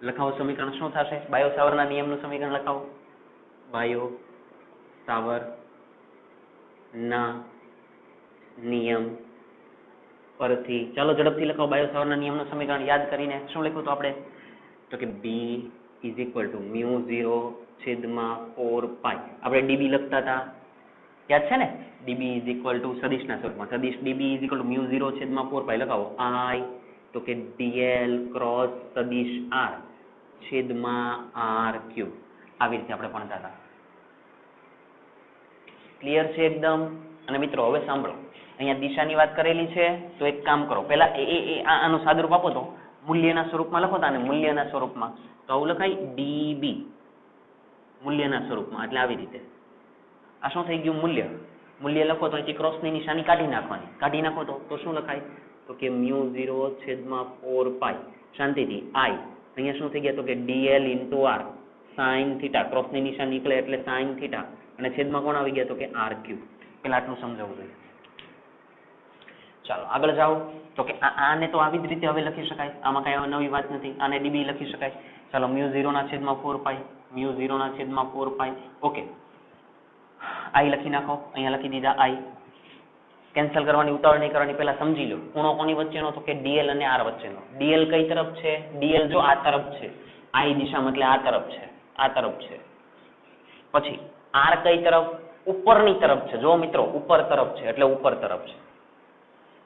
લખાવો. સમીકરણ શું થશે? બાયો-સાવરના નિયમનું સમીકરણ લખાવો. બાયો-સાવરના નિયમ પરથી ચાલો ઝડપથી લખાવો. બાયો-સાવરના નિયમનું સમીકરણ યાદ કરીને શું લખ્યું હતું આપણે? તો કે B = μ0/4π. આપણે dB લખતા હતા, યાદ છે ને? dB = સદિશના સ્વરૂપમાં. સદિશ dB = μ0/4π લખાવો. I તો કે dl ક્રોસ સદિશ r છેદમાં r3. આવી રીતે આપણે ભણતા હતા. ક્લિયર છે એકદમ? અને મિત્રો હવે સાંભળો, અહીંયા દિશાની વાત કરેલી છે, તો એક કામ કરો, પહેલા આનું સાદુરૂપ આપો તો મૂલ્યના સ્વરૂપમાં લખો. અને મૂલ્યના સ્વરૂપમાં તો આવું લખાય dB મૂલ્યના સ્વરૂપમાં. એટલે આવી રીતે આ શું થઈ ગયું? મૂલ્ય. મૂલ્ય લખો તો અહીંથી ક્રોસની નિશાની કાઢી નાખવાની. કાઢી નાખો તો શું લખાય? તો કે μ0/4π. શાંતિથી I અહીંયા શું થઈ ગયા? તો કે dl × r sin θ. ક્રોસની નિશાની નીકળે એટલે sin θ. અને છેદમાં કોણ આવી ગયા? તો કે r3. પેલા આટલું સમજાવવું જોઈએ. ચાલો આગળ જાઓ. તો કે આને તો આવી જ રીતે હવે લખી શકાય. આમાં કઈ નવી વાત નથી. આને dB લખી શકાય. ચાલો μ0/4π. μ0/4π. ઓકે, I લખી નાખો. અહીંયા લખી દીધા I. કેન્સલ કરવાની ઉતાવળ નહીં કરવાની, પહેલા સમજી લો ખૂણો કોની વચ્ચેનો? તો કે dl અને r વચ્ચેનો. dl કઈ તરફ છે? dl જો આ તરફ છે, I દિશામાં, એટલે આ તરફ છે, આ તરફ છે. પછી r કઈ તરફ? ઉપરની તરફ છે. જો મિત્રો ઉપર તરફ છે એટલે ઉપર તરફ છે.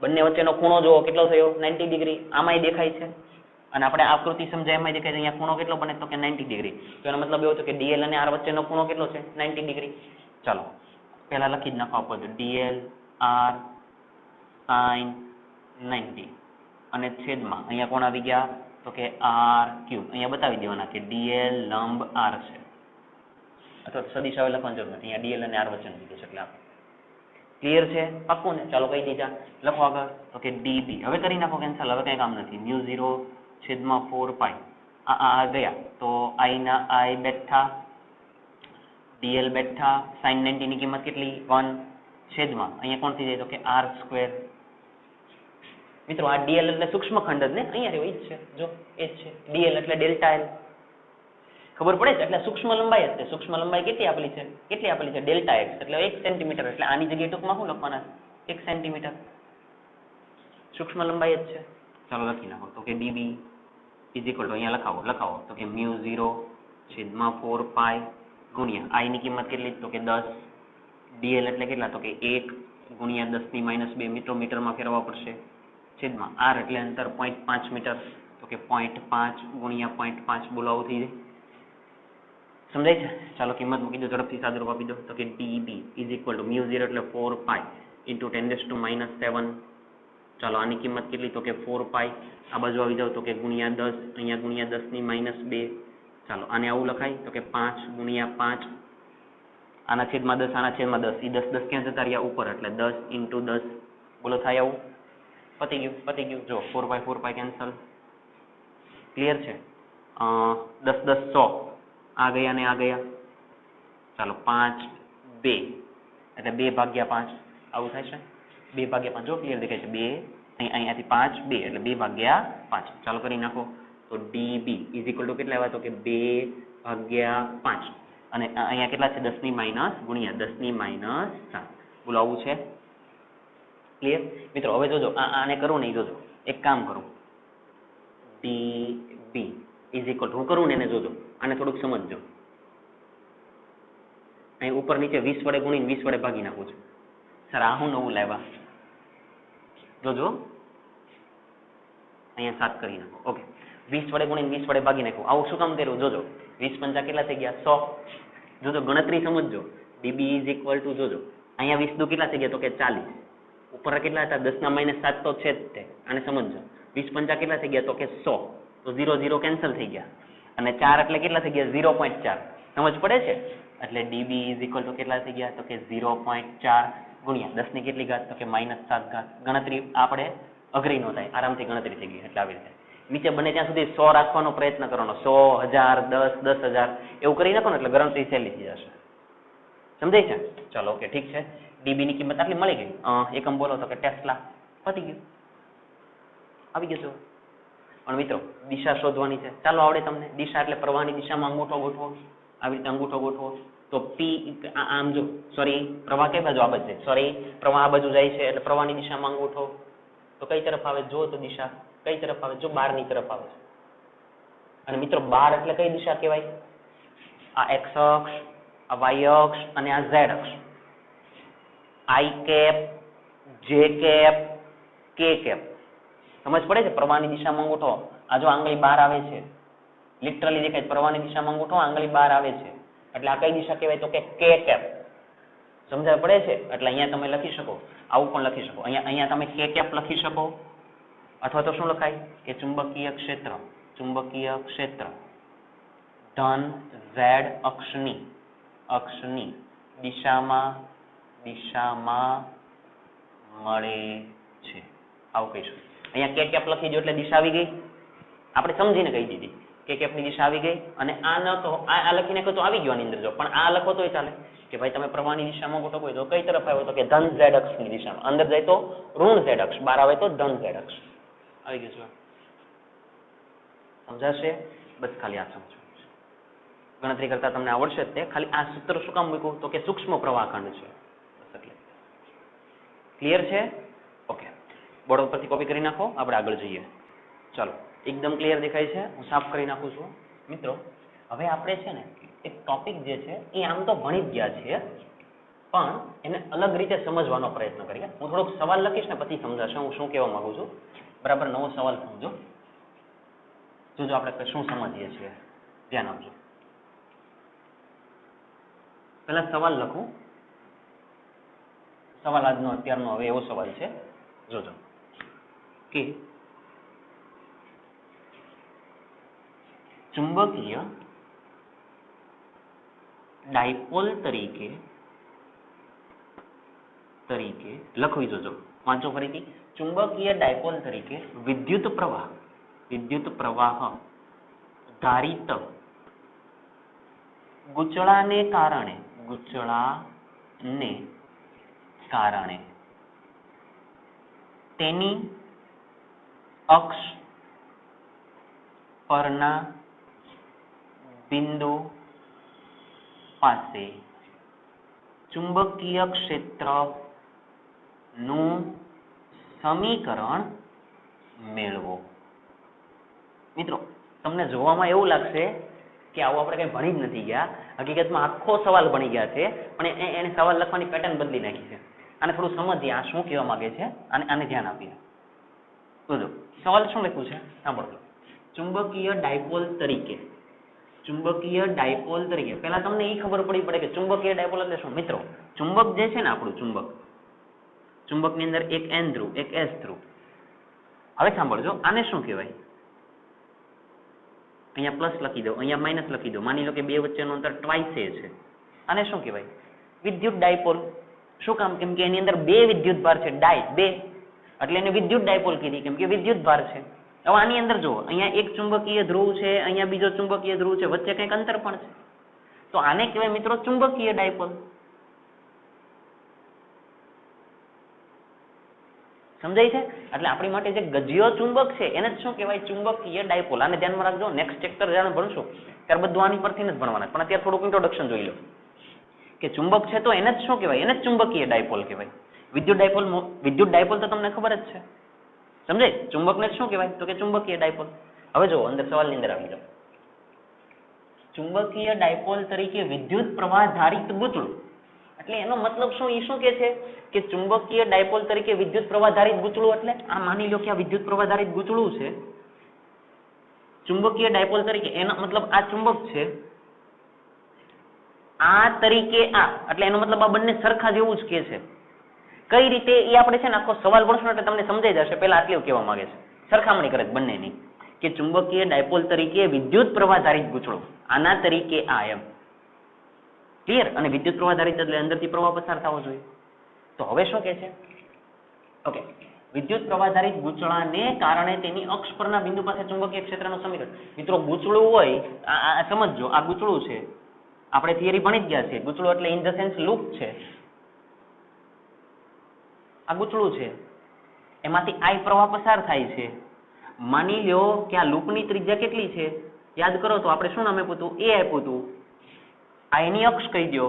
બંને વચ્ચેનો ખૂણો જુઓ કેટલો થયો? 90 ડિગ્રી. આમાંય દેખાય છે અને આપણે આકૃતિ સમજાય એમાં દેખાય છે. અહીંયા ખૂણો કેટલો બને? તો કે 90 ડિગ્રી. તો એનો મતલબ એવો છે કે dl અને r વચ્ચેનો ખૂણો કેટલો છે? 90 ડિગ્રી. ચાલો પહેલા લખી જ નાખો આપો. dl r sin 90 અને છેદમાં અહીંયા કોણ આવી ગયા? તો કે r3. અહીંયા બતાવી દેવાના કે dl લંબ r છે, અથવા સદિશ હવે લખવાની જરૂર નથી. અહીંયા dl અને r વચ્ચેનું કીધું છે એટલે આપણે ક્લિયર છે? પાક્કું ને? ચાલો કહી દીધા. લખો આગળ. તો કે dB હવે કરી નાખો કેન્સલ. હવે કઈ કામ નથી. μ0/4π આ ગયા તો I ના I બેઠા, dl બેઠા. sin 90 ની કિંમત કેટલી? 1 છેદમાં અહીંયા કોણ થઈ જાય? તો કે r2. મિત્રો આ dl એટલે સૂક્ષ્મ ખંડ જ ને? અહીંયા રહ્યો, એ જ છે. જો એ જ છે. dl એટલે ડેલ્ટા L. ખબર પડે છે? એટલે સૂક્ષ્મ લંબાઈ જ છે. સૂક્ષ્મ લંબાઈ કેટલી આપેલી છે? કેટલી આપેલી છે? ડેલ્ટા x એટલે 1 સેન્ટીમીટર. એટલે આની જગ્યાએ ટૂંકમાં શું લખવાના? 1 સેન્ટીમીટર. સૂક્ષ્મ લંબાઈ જ છે. ચાલો લખી નાખો. તો કે dB = અહીંયા લખાવો. તો કે μ0/4π ગુણ્યા I ની કિંમત કેટલી? તો કે 10. dl એટલે કેટલા? તો કે 1 ગુણ્યા 10⁻². મીટરમાં ફેરવવા પડશે. છેદમાં r એટલે અંતર 0.5 મીટર. તો કે 0.5 ગુણ્યા 0.5 બોલાવું થઈ જાય. સમજાય છે? ચાલો કિંમત મૂકી દો, ઝડપથી સાદુરૂપ આપી દો. તો કે dB = μ0 એટલે 4π × 10⁻7 ચાલો આની કિંમત કેટલી તો કે 4 પાઈ, આ બાજુ આવી જાવ તો કે ગુણ્યા 10, અહીંયા ગુણ્યા 10 ની -2, ચાલો આને આવું લખાય તો કે 5 ગુણ્યા 5, આના છેદમાં 10, આના છેદમાં 10, ઈ 10 10 ક્યાં જતા રહ્યા ઉપર, એટલે 10 × 10, બોલો થાય આવું? પતી ગયું. જો 4 પાઈ કેન્સલ, ક્લિયર છે? 10 10 100, આ ગયા ને આ ગયા, ચાલો 5 2, એટલે 2/5 આવું થાય છે. 2/5 જો ક્લિયર દેખાય છે, 2 અહીંયાથી 5 2 એટલે 2/5. ચાલો કરી નાખો તો dB ઇઝ ઇક્વલ ટુ કેટલા આવ્યા તો કે 2/5, અને અહીંયા કેટલા છે 10 ની માઇનસ ગુણ્યા 10 ની -7, બોલો આવું છે? ક્લિયર મિત્રો? હવે જોજો આને કરું ને, જોજો એક કામ કરું, dB ઇઝ ઇક્વલ ટુ, હું કરું ને એને જોજો, આને થોડુંક સમજજો. અહીં ઉપર નીચે 20 વડે ગુણીને 20 વડે ભાગી નાખું છું. સર આ હું નવું લાવ્યા, જોજો અહીંયા 7 કરી નાખો. ઓકે, 20 વડે ગુણીને 20 વડે ભાગી નાખું. આવું શું કામ કર્યું? જોજો 20 × 5 કેટલા થઈ ગયા? 100. જોજો ગણતરી સમજજો. dB ઇઝ ઇક્વલ ટુ, જોજો અહીંયા 20 દુ કેટલા થઈ ગયા તો કે 40, ઉપર કેટલા હતા 10 ના -7 તો છે જ તે, આને સમજજો. 20 × 5 કેટલા થઈ ગયા તો કે 100, તો 0 0 કેન્સલ થઈ ગયા, અને 4 એટલે કેટલા થઈ ગયા 0.4, સમજ પડે છે? એટલે dB ઇઝ ઇક્વલ ટુ કેટલા થઈ ગયા તો કે 0.4 ગુણ્યા 10 ની કેટલી ઘાત તો કે -7 ગણતરી આપણે અઘરી ન થાય, આરામથી ગણતરી થઈ ગઈ. એટલે આવી રીતે નીચે બને ત્યાં સુધી 100 રાખવાનો પ્રયત્ન કરવાનો, 100 1000 10 10000 એવું કરી નાખો ને એટલે ગણતરી સહેલી થઈ જશે. સમજાય છે? ચાલો ઓકે, ઠીક છે. dB ની કિંમત આટલી મળી ગઈ. એકમ બોલો તો કે ટેસ્લા, પતી ગયું, આવી ગયું છે. પણ મિત્રો દિશા શોધવાની છે, ચાલો આવડે તમને? દિશા એટલે પ્રવાહની દિશામાં અંગૂઠો ગોઠવો, આવી રીતે અંગૂઠો ગોઠવો તો P આમ જો, સોરી પ્રવાહ કઈ બાજુ? આ બાજુ, સોરી પ્રવાહ આ બાજુ જાય છે એટલે પ્રવાહની દિશામાં અંગૂઠો તો કઈ તરફ આવે? જો તો દિશા કઈ તરફ આવે? જો બહારની તરફ આવે છે. અને મિત્રો બહાર એટલે કઈ દિશા કહેવાય? આ x અક્ષ, આ y અક્ષ અને આ z અક્ષ. I cap, J cap, K cap, સમજ પડે છે? પ્રવાહની દિશામાં અંગૂઠો, આ જો આંગળી બહાર આવે છે, લિટરલી દેખાય, પ્રવાહની દિશામાં અંગૂઠો આંગળી બહાર આવે છે, એટલે આ કઈ દિશા કહેવાય તો કે K કેપ. સમજાય પડે છે? એટલે અહીંયા તમે લખી શકો, આવું પણ લખી શકો, અહીંયા તમે K કેપ લખી શકો, અથવા તો શું લખાય કે ચુંબકીય ક્ષેત્ર ધન z અક્ષની દિશામાં મળે છે, આવું કહીશું. અહીંયા કે કેપ લખી દો એટલે દિશા આવી ગઈ, આપણે સમજીને કહી દીધી કે કેપની દિશા આવી ગઈ. અને આ ન તો આ લખીને કહો તો આવી ગયો આની અંદર, જો પણ આ લખો તોય ચાલે કે ભાઈ તમે પ્રવાહની દિશામાં ગોઠવો હોય તો કઈ તરફ આવ્યો તો કે ધન z અક્ષની દિશામાં, અંદર જાય તો ઋણ z અક્ષ, બહાર આવે તો ધન z અક્ષ. આવી ગયું છે? સમજાશે? બસ ખાલી આ સમજો, ગણતરી કરતા તમને આવડશે જ તે. ખાલી આ સૂત્ર શું કામ મૂક્યું તો કે સૂક્ષ્મ પ્રવાહખંડ છે, એટલે ક્લિયર છે? ઓકે, બોર્ડ ઉપરથી કોપી કરી નાખો, આપણે આગળ જઈએ. ચાલો, એકદમ ક્લિયર દેખાય છે? હું સાફ કરી નાખું છું. મિત્રો હવે આપણે છે ને એક ટોપિક જે છે એ આમ તો ભણી જ ગયા છીએ, પણ એને અલગ રીતે સમજવાનો પ્રયત્ન કરીએ. હું થોડોક સવાલ લખીશ ને પછી સમજાશે હું શું કહેવા માંગુ છું. બરાબર, નવો સવાલ સમજો, જોજો આપણે શું સમજીએ છીએ, ધ્યાન આપજો. પેલા સવાલ લખું, સવાલ આજનો અત્યારનો હવે એવો સવાલ છે, જોજો કે ચુંબકીય ડાયપોલ તરીકે લખવી, જોજો વાંચો ફરીથી. ચુંબકીય ડાયપોલ તરીકે વિદ્યુત પ્રવાહ ધારિત ગૂંચળાને કારણે તેની અક્ષ પરના બિંદુ પાસે ચુંબકીય ક્ષેત્રનું સમીકરણ મેળવો. મિત્રો તમને જોવામાં એવું લાગશે કે આવું આપણે કઈ ભણી જ નથી ગયા, હકીકતમાં આખો સવાલ ભણી ગયા છે, પણ એને સવાલ લખવાની પેટર્ન બદલી નાખી છે. આને થોડું સમજીએ આ શું કહેવા માંગે છે, આને ધ્યાન આપીએ. જોજો સવાલ શું લખ્યું છે, સાંભળજો. ચુંબકીય ડાયપોલ તરીકે પહેલા તમને એ ખબર પડી પડે કે ચુંબકીય ડાયપોલ એટલે શું. મિત્રો ચુંબક જે છે ને, આપણું ચુંબકની અંદર એક N ધ્રુવ એક S ધ્રુવ હવે સાંભળજો, આને શું કહેવાય? અહીંયા પ્લસ લખી દો, અહીંયા માઇનસ લખી દો, માની લો કે બે વચ્ચેનું અંતર ટ્વાઇસ એ છે. આને શું કહેવાય? વિદ્યુત ડાયપોલ. શું કામ? કેમ કે એની અંદર બે વિદ્યુત ભાર છે, બે, એટલે એને વિદ્યુત ડાયપોલ કીધી, કેમ કે વિદ્યુત ભાર છે. હવે આની અંદર જુઓ, અહીંયા એક ચુંબકીય ધ્રુવ છે, અહીંયા બીજો ચુંબકીય ધ્રુવ છે, વચ્ચે કંઈક અંતર પણ છે, તો આને કહેવાય મિત્રો ચુંબકીય ડાયપોલ. સમજાય છે? એટલે આપણી માટે જે ગજિયો ચુંબક છે એને જ શું કહેવાય? ચુંબકીય ડાયપોલ. આને ધ્યાનમાં રાખજો, નેક્સ્ટ ચેપ્ટર જ્યારે ભણશું ત્યારે બધું આની પરથી જ ભણવાના, પણ અત્યારે થોડુંક ઇન્ટ્રોડક્શન જોઈ લો કે ચુંબક છે તો એને જ શું કહેવાય? એને જ ચુંબકીય ડાયપોલ કહેવાય. વિદ્યુત ડાયપોલ તો તમને ખબર જ છે, સમજાય? ચુંબકને શું કહેવાય? તો કે ચુંબકીય ડાયપોલ. હવે જો અંદર સવાલની અંદર આવી જાઓ. ચુંબકીય ડાયપોલ તરીકે વિદ્યુત પ્રવાહ ધારિત ગૂંચળું, એટલે એનો મતલબ શું? એ શું કે છે કે ચુંબકીય ડાયપોલ તરીકે વિદ્યુત પ્રવાહ ધારિત ગૂંચળું, એટલે આ માની લો કે આ વિદ્યુત પ્રવાહ ધારિત ગૂંચળું છે, ચુંબકીય ડાયપોલ તરીકે, એનો મતલબ આ ચુંબક છે, આ તરીકે આ, એટલે એનો મતલબ આ બંને સરખા જેવું જ કે છે. કઈ રીતે એ આપણે છે ને આખો સવાલ ભણશું એટલે તમને સમજાઈ જશે. પહેલા આટલું કહેવા માંગે છે, સરખામણી કરે છે બંનેની, કે ચુંબકીય ડાયપોલ તરીકે વિદ્યુત પ્રવાહ ધારિત ગૂંચળું, આના તરીકે આ, એમ ક્લિયર? અને વિદ્યુત પ્રવાહ ધારિત એટલે અંદરથી પ્રવાહ પસાર થવો જોઈએ. તો હવે શું કે છે? ઓકે, વિદ્યુત પ્રવાહ ધારિત ગૂંચળાને કારણે તેની અક્ષ પરના બિંદુ પાસે ચુંબકીય ક્ષેત્રનું સમીકરણ. મિત્રો ગૂંચળું હોય, આ સમજજો, આ ગૂંચળું છે, આપણે થિયરી ભણી જ ગયા છે. ગૂંચળું એટલે ઇન ધ સેન્સ લૂપ છે. આ ગૂંચળું છે, એમાંથી I પ્રવાહ પસાર થાય છે. માની લો કે આ લૂપની ત્રિજ્યા કેટલી છે? યાદ કરો તો આપણે શું નામ આપ્યું હતું? A આપ્યું હતું. આ એની અક્ષ કહી દો.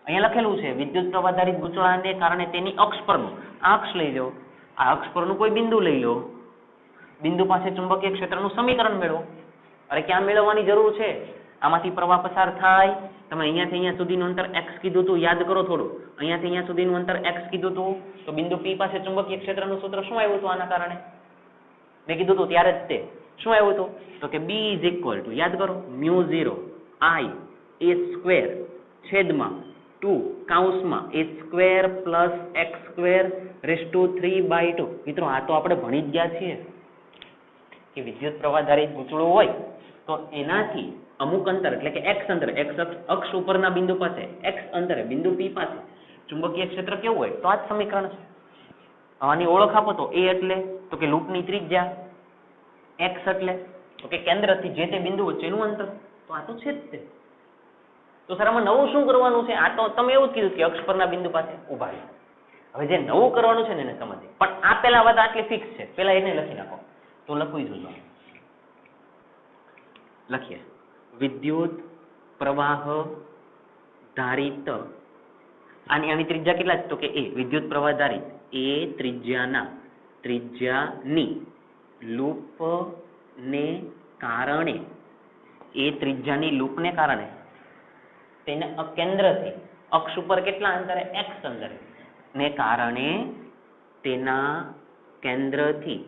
અહીંયા લખેલું છે વિદ્યુત પ્રવાહ ધારિત ગૂંચળાને કારણે તેની અક્ષ પરનું, આ અક્ષ લઈ લો, આ અક્ષ પરનું કોઈ બિંદુ લઈ લો, બિંદુ પાસે ચુંબકીય ક્ષેત્રનું સમીકરણ મેળવો. અરે ક્યાં મેળવવાની જરૂર છે? આમાંથી પ્રવાહ પસાર થાય, તમે અહીંયાથી અહીંયા સુધીનું અંતર x કીધું હતું, યાદ કરો થોડું, અહીંયાથી અહીંયા સુધીનું અંતર x કીધું હતું, તો બિંદુ P પાસે ચુંબકીય ક્ષેત્રનું સૂત્ર શું આવ્યું હતું આના કારણે? મેં કીધું હતું ત્યારે જ તે શું આવ્યું હતું? તો કે B ઇઝ ઇક્વલ ટુ, યાદ કરો, μ0 I a સ્ક્વેર છેદમાં 2 કૌંસમાં a square plus x square raise to 3/2. મિત્રો આ તો આપણે ભણી જ ગયા છીએ કે વિદ્યુત પ્રવાહ ધારિત ગૂંચળું હોય તો એનાથી અમુક અંતર, એટલે કે x અંતર, x અક્ષ ઉપરના બિંદુ પાસે x અંતરે બિંદુ P પાસે ચુંબકીય ક્ષેત્ર કેવું હોય? તો આ જ સમીકરણ છે. આની ઓળખ આપો તો a એટલે તો કે લૂપની ત્રિજ્યા, x એટલે તો કે કેન્દ્રથી જે તે બિંદુ વચ્ચેનું અંતર. તો આ તો છે જ તે. તો સર આમાં નવું શું કરવાનું છે? આ તો તમે એવું જ કીધું કે અક્ષ પરના બિંદુ પાસે ઉભા રહે. હવે જે નવું કરવાનું છે ને એને સમજીએ, પણ આ પેલા વાત આટલી ફિક્સ છે, પેલા એને લખી નાખો. તો લખવું જોજો, લખીએ વિદ્યુત પ્રવાહ ધારિત, આની ત્રિજ્યા કેટલા છે? તો કે a, વિદ્યુત પ્રવાહ ધારિત એ ત્રિજ્યાની લૂપને કારણે, એ ત્રિજ્યાની લૂપને કારણે તેને કેન્દ્રથી અક્ષ ઉપર કેટલા અંતરે? x અંતરે ને કારણે તેના કેન્દ્રથી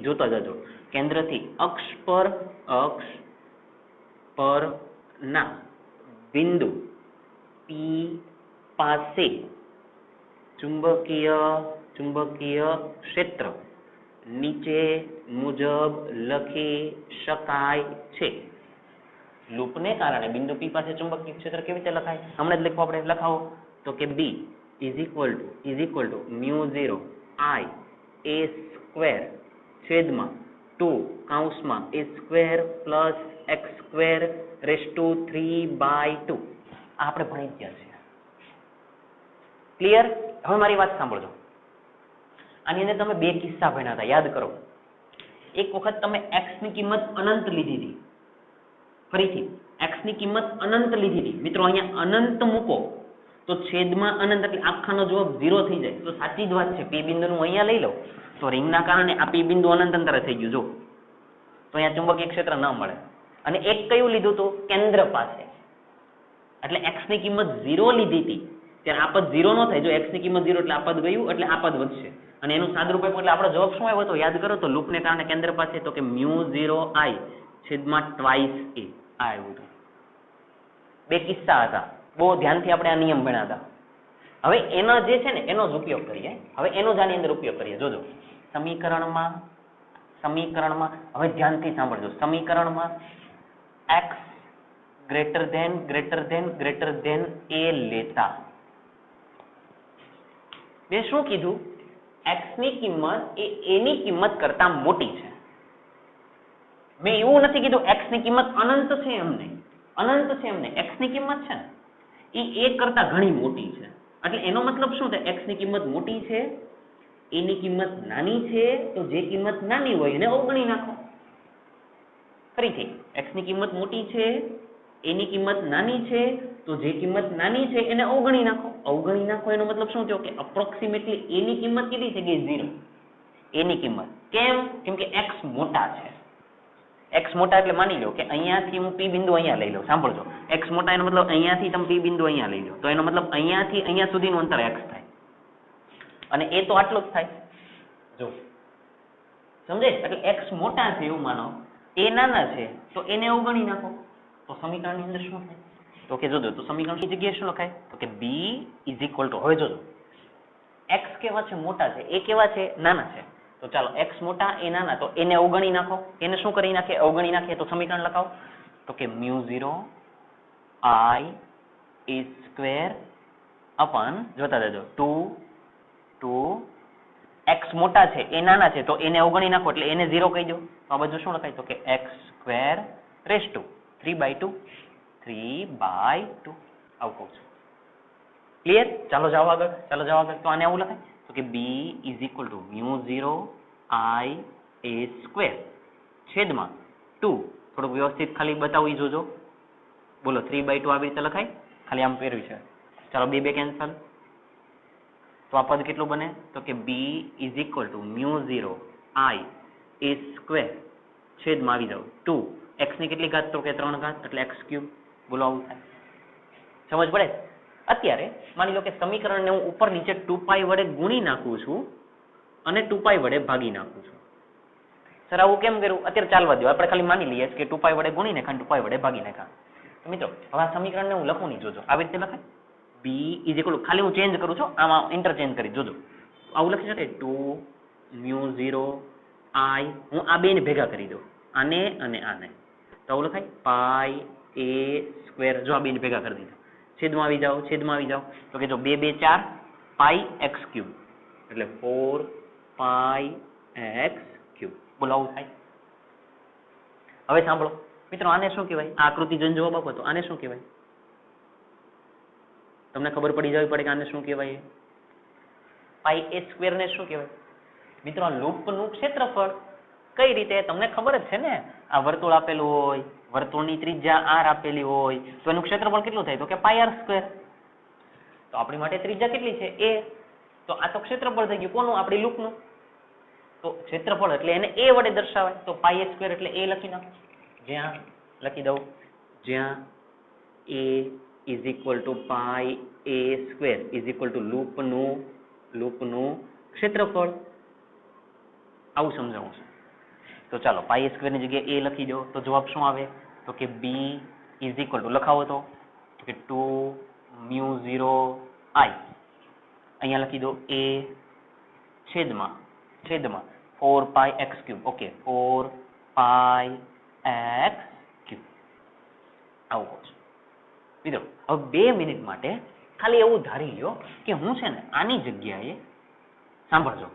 જોતા જજો, કેન્દ્રથી અક્ષ પર ના બિંદુ P પાસે ચુંબકીય ક્ષેત્ર નીચે મુજબ લખી શકાય છે. લૂપને કારણે બિંદુ P પાસે ચુંબકીય ક્ષેત્ર કેવી રીતે લખાય? હમણાં જ લખવું આપણે, લખાવો તો કે B is equal to μ0 I a square છેદમાં 2 કૌંસમાં a square plus x square raise to 3/2. આ આપણે ભણી ગયા છે. ક્લિયર? હવે મારી વાત સાંભળજો. આની અંદર તમે બે કિસ્સા ભણ્યા હતા, યાદ કરો. એક વખત તમે x ની કિંમત અનંત લીધી હતી, ફરીથી x ની કિંમત અનંત લીધી હતી. મિત્રો અહીંયા અનંત મૂકો તો છેદમાં અનંત, એટલે આખાનો જવાબ 0 થઈ જાય. તો સાચી જ વાત છે. P બિંદુનું અહીંયા લઈ લો તો રિંગના કારણે આ P બિંદુ અનંત અંતરે થઈ ગયું. જો તો અહીંયા ચુંબકીય ક્ષેત્ર ન મળે. અને એક કયું લીધું હતું? કેન્દ્ર પાસે. એટલે x ની કિંમત 0 લીધી હતી ત્યારે આ પદ 0 ન થાય. જો x ની કિંમત 0 એટલે આ પદ ગયું, એટલે આ પદ વધશે અને એનું સાદુરૂપ આપ્યું એટલે આપણો જવાબ શું આવ્યો હતો? યાદ કરો તો લૂપને કારણે કેન્દ્ર પાસે, તો કે μ0 I છેદમાં ટ્વાઇસ a. આ આવ્યું હતું. બે કિસ્સા હતા, બહુ ધ્યાનથી આપણે આ નિયમ ભણ્યા હતા. હવે એનો જે છે ને એનો જ ઉપયોગ કરીએ. હવે એનો જ આની અંદર ઉપયોગ કરીએ. જોજો સમીકરણમાં હવે ધ્યાનથી સાંભળજો. સમીકરણમાં x ગ્રેટર ધેન a લેતા મેં શું કીધું? x ની કિંમત એ a ની કિંમત કરતા મોટી છે. મેં એવું નથી કીધું x ની કિંમત અનંત છે એમ નહીં. x ની કિંમત છે ને એ a કરતા ઘણી મોટી છે. એટલે એનો મતલબ શું થાય? x ની કિંમત મોટી છે, a ની કિંમત નાની છે, તો જે કિંમત નાની હોય એને અવગણી નાખો. ફરીથી x ની કિંમત મોટી છે, a ની કિંમત નાની છે, તો જે કિંમત નાની છે એને અવગણી નાખો. અવગણી નાખો એનો મતલબ શું થયો? કે અપ્રોક્સિમેટલી a ની કિંમત કેટલી છે? કે 0. a ની કિંમત કેમ? કેમ કે x મોટા છે. x મોટા એટલે માની લો કે અહીંયાથી હું p બિંદુ અહીંયા લઈ લઉં. સાંભળજો, x મોટા એનો મતલબ અહીંયાથી તમે p બિંદુ અહીંયા લઈ લો તો એનો મતલબ અહીંયાથી અહીંયા સુધીનું અંતર x થાય અને a તો આટલું જ થાય. જો સમજે? એટલે x મોટા છે એવું માનો, a નાના છે તો એને અવગણી નાખો. તો સમીકરણની અંદર શું થાય? તો કે જોજો, તો સમીકરણની જગ્યાએ શું લખાય? તો કે b ઇઝ ઇક્વલ ટુ, હવે જોજો x કેવા છે? મોટા છે. a કેવા છે? નાના છે. તો ચાલો x મોટા a નાના, તો એને અવગણી નાખો. એને શું કરી નાખે? અવગણી નાખીએ તો સમીકરણ લખાવો. તો કે μ0 I સ્ક્વેર અપન, જોતા જજો, 2 x મોટા છે એ નાના છે તો એને અવગણી નાખો એટલે એને 0 કહી દો. તો આ બાજુ શું લખાય? તો કે x સ્ક્વેર રેઝ ટુ 3/2 આવું કહું છું. ક્લિયર? ચાલો જાઓ આગળ. તો આને આવું લખાય. તો કે b is equal to μ0 I square છેદમાં 2, થોડુંક વ્યવસ્થિત ખાલી બતાવી જોજો. બોલો 3/2 આવી રીતે લખાય? ખાલી આમ પહેર્યું છે. ચાલો 2 કેન્સલ. તો આ પદ કેટલું બને? તો કે b is equal to μ0 I square છેદમાં આવી જાવ 2, x ની કેટલી ઘાત? તો કે 3 ઘાત એટલે x3. બોલો આવું થાય. સમજ પડે? અત્યારે માની લો કે સમીકરણને હું ઉપર નીચે 2π વડે ગુણી નાખું છું અને 2π વડે ભાગી નાખું છું. સર આવું કેમ કર્યું? અત્યારે ચાલવા દો, આપણે ખાલી માની લઈએ કે 2π વડે ગુણી નાખા, 2π વડે ભાગી નાખા. તો મિત્રો હવે આ સમીકરણને હું લખું નહીં, જોજો આવી રીતે લખાય. b ઇઝ ઇક્વલ ટુ, ખાલી હું ચેન્જ કરું છું, આમાં ઇન્ટરચેન્જ કરી જોજો. આવું લખી શકાય 2 μ0 I, હું આ બેને ભેગા કરી દઉં, આને અને આને, તો આવું લખાય પાઈ a સ્ક્વેર. જો આ બેને ભેગા કરી દીધા, છેદમાં આવી જાઓ. તો કે જો 2 2 4 પાઈ x3 એટલે 4 પાઈ x3. બોલો આવું થાય. હવે સાંભળો મિત્રો, આને શું કહેવાય? આ આકૃતિ જોઈને જવાબ આપો તો આને શું કહેવાય? તમને ખબર પડી જવી પડે કે આને શું કહેવાય. પાઈ a સ્ક્વેર ને શું કહેવાય? મિત્રો આ લૂપનું ક્ષેત્રફળ. કઈ રીતે? તમને ખબર જ છે ને, આ વર્તુળ આપેલું હોય, વર્તુળની ત્રિજ્યા r આપેલી હોય તો એનું ક્ષેત્રફળ કેટલું થાય? તો કે પાઈ r સ્ક્વેર. તો આપણી માટે ત્રિજ્યા કેટલી છે? a. તો આ તો ક્ષેત્રફળ થઈ ગયું કોનું? આપણી લૂપનું. તો ક્ષેત્રફળ એટલે એને a વડે દર્શાવાય. તો પાઈ a સ્ક્વેર એટલે a લખી નાખો. જ્યાં લખી દઉં, જ્યાં a is equal to pi a square is equal to લૂપનું ક્ષેત્રફળ. આવું સમજાવું છું. તો ચાલો પાઈ a સ્ક્વેર ની જગ્યાએ a લખી દો તો જવાબ શું આવે? તો કે b ઇઝ ઇક્વલ ટુ, લખાવો તો કે 2 μ0 I, અહીંયા લખી દો a છેદમાં 4 પાઈ x3. ઓકે, 4 પાઈ x3 આવું કહું છું. મિત્રો હવે 2 મિનિટ માટે ખાલી એવું ધારી લ્યો કે હું છે ને આની જગ્યાએ, સાંભળજો,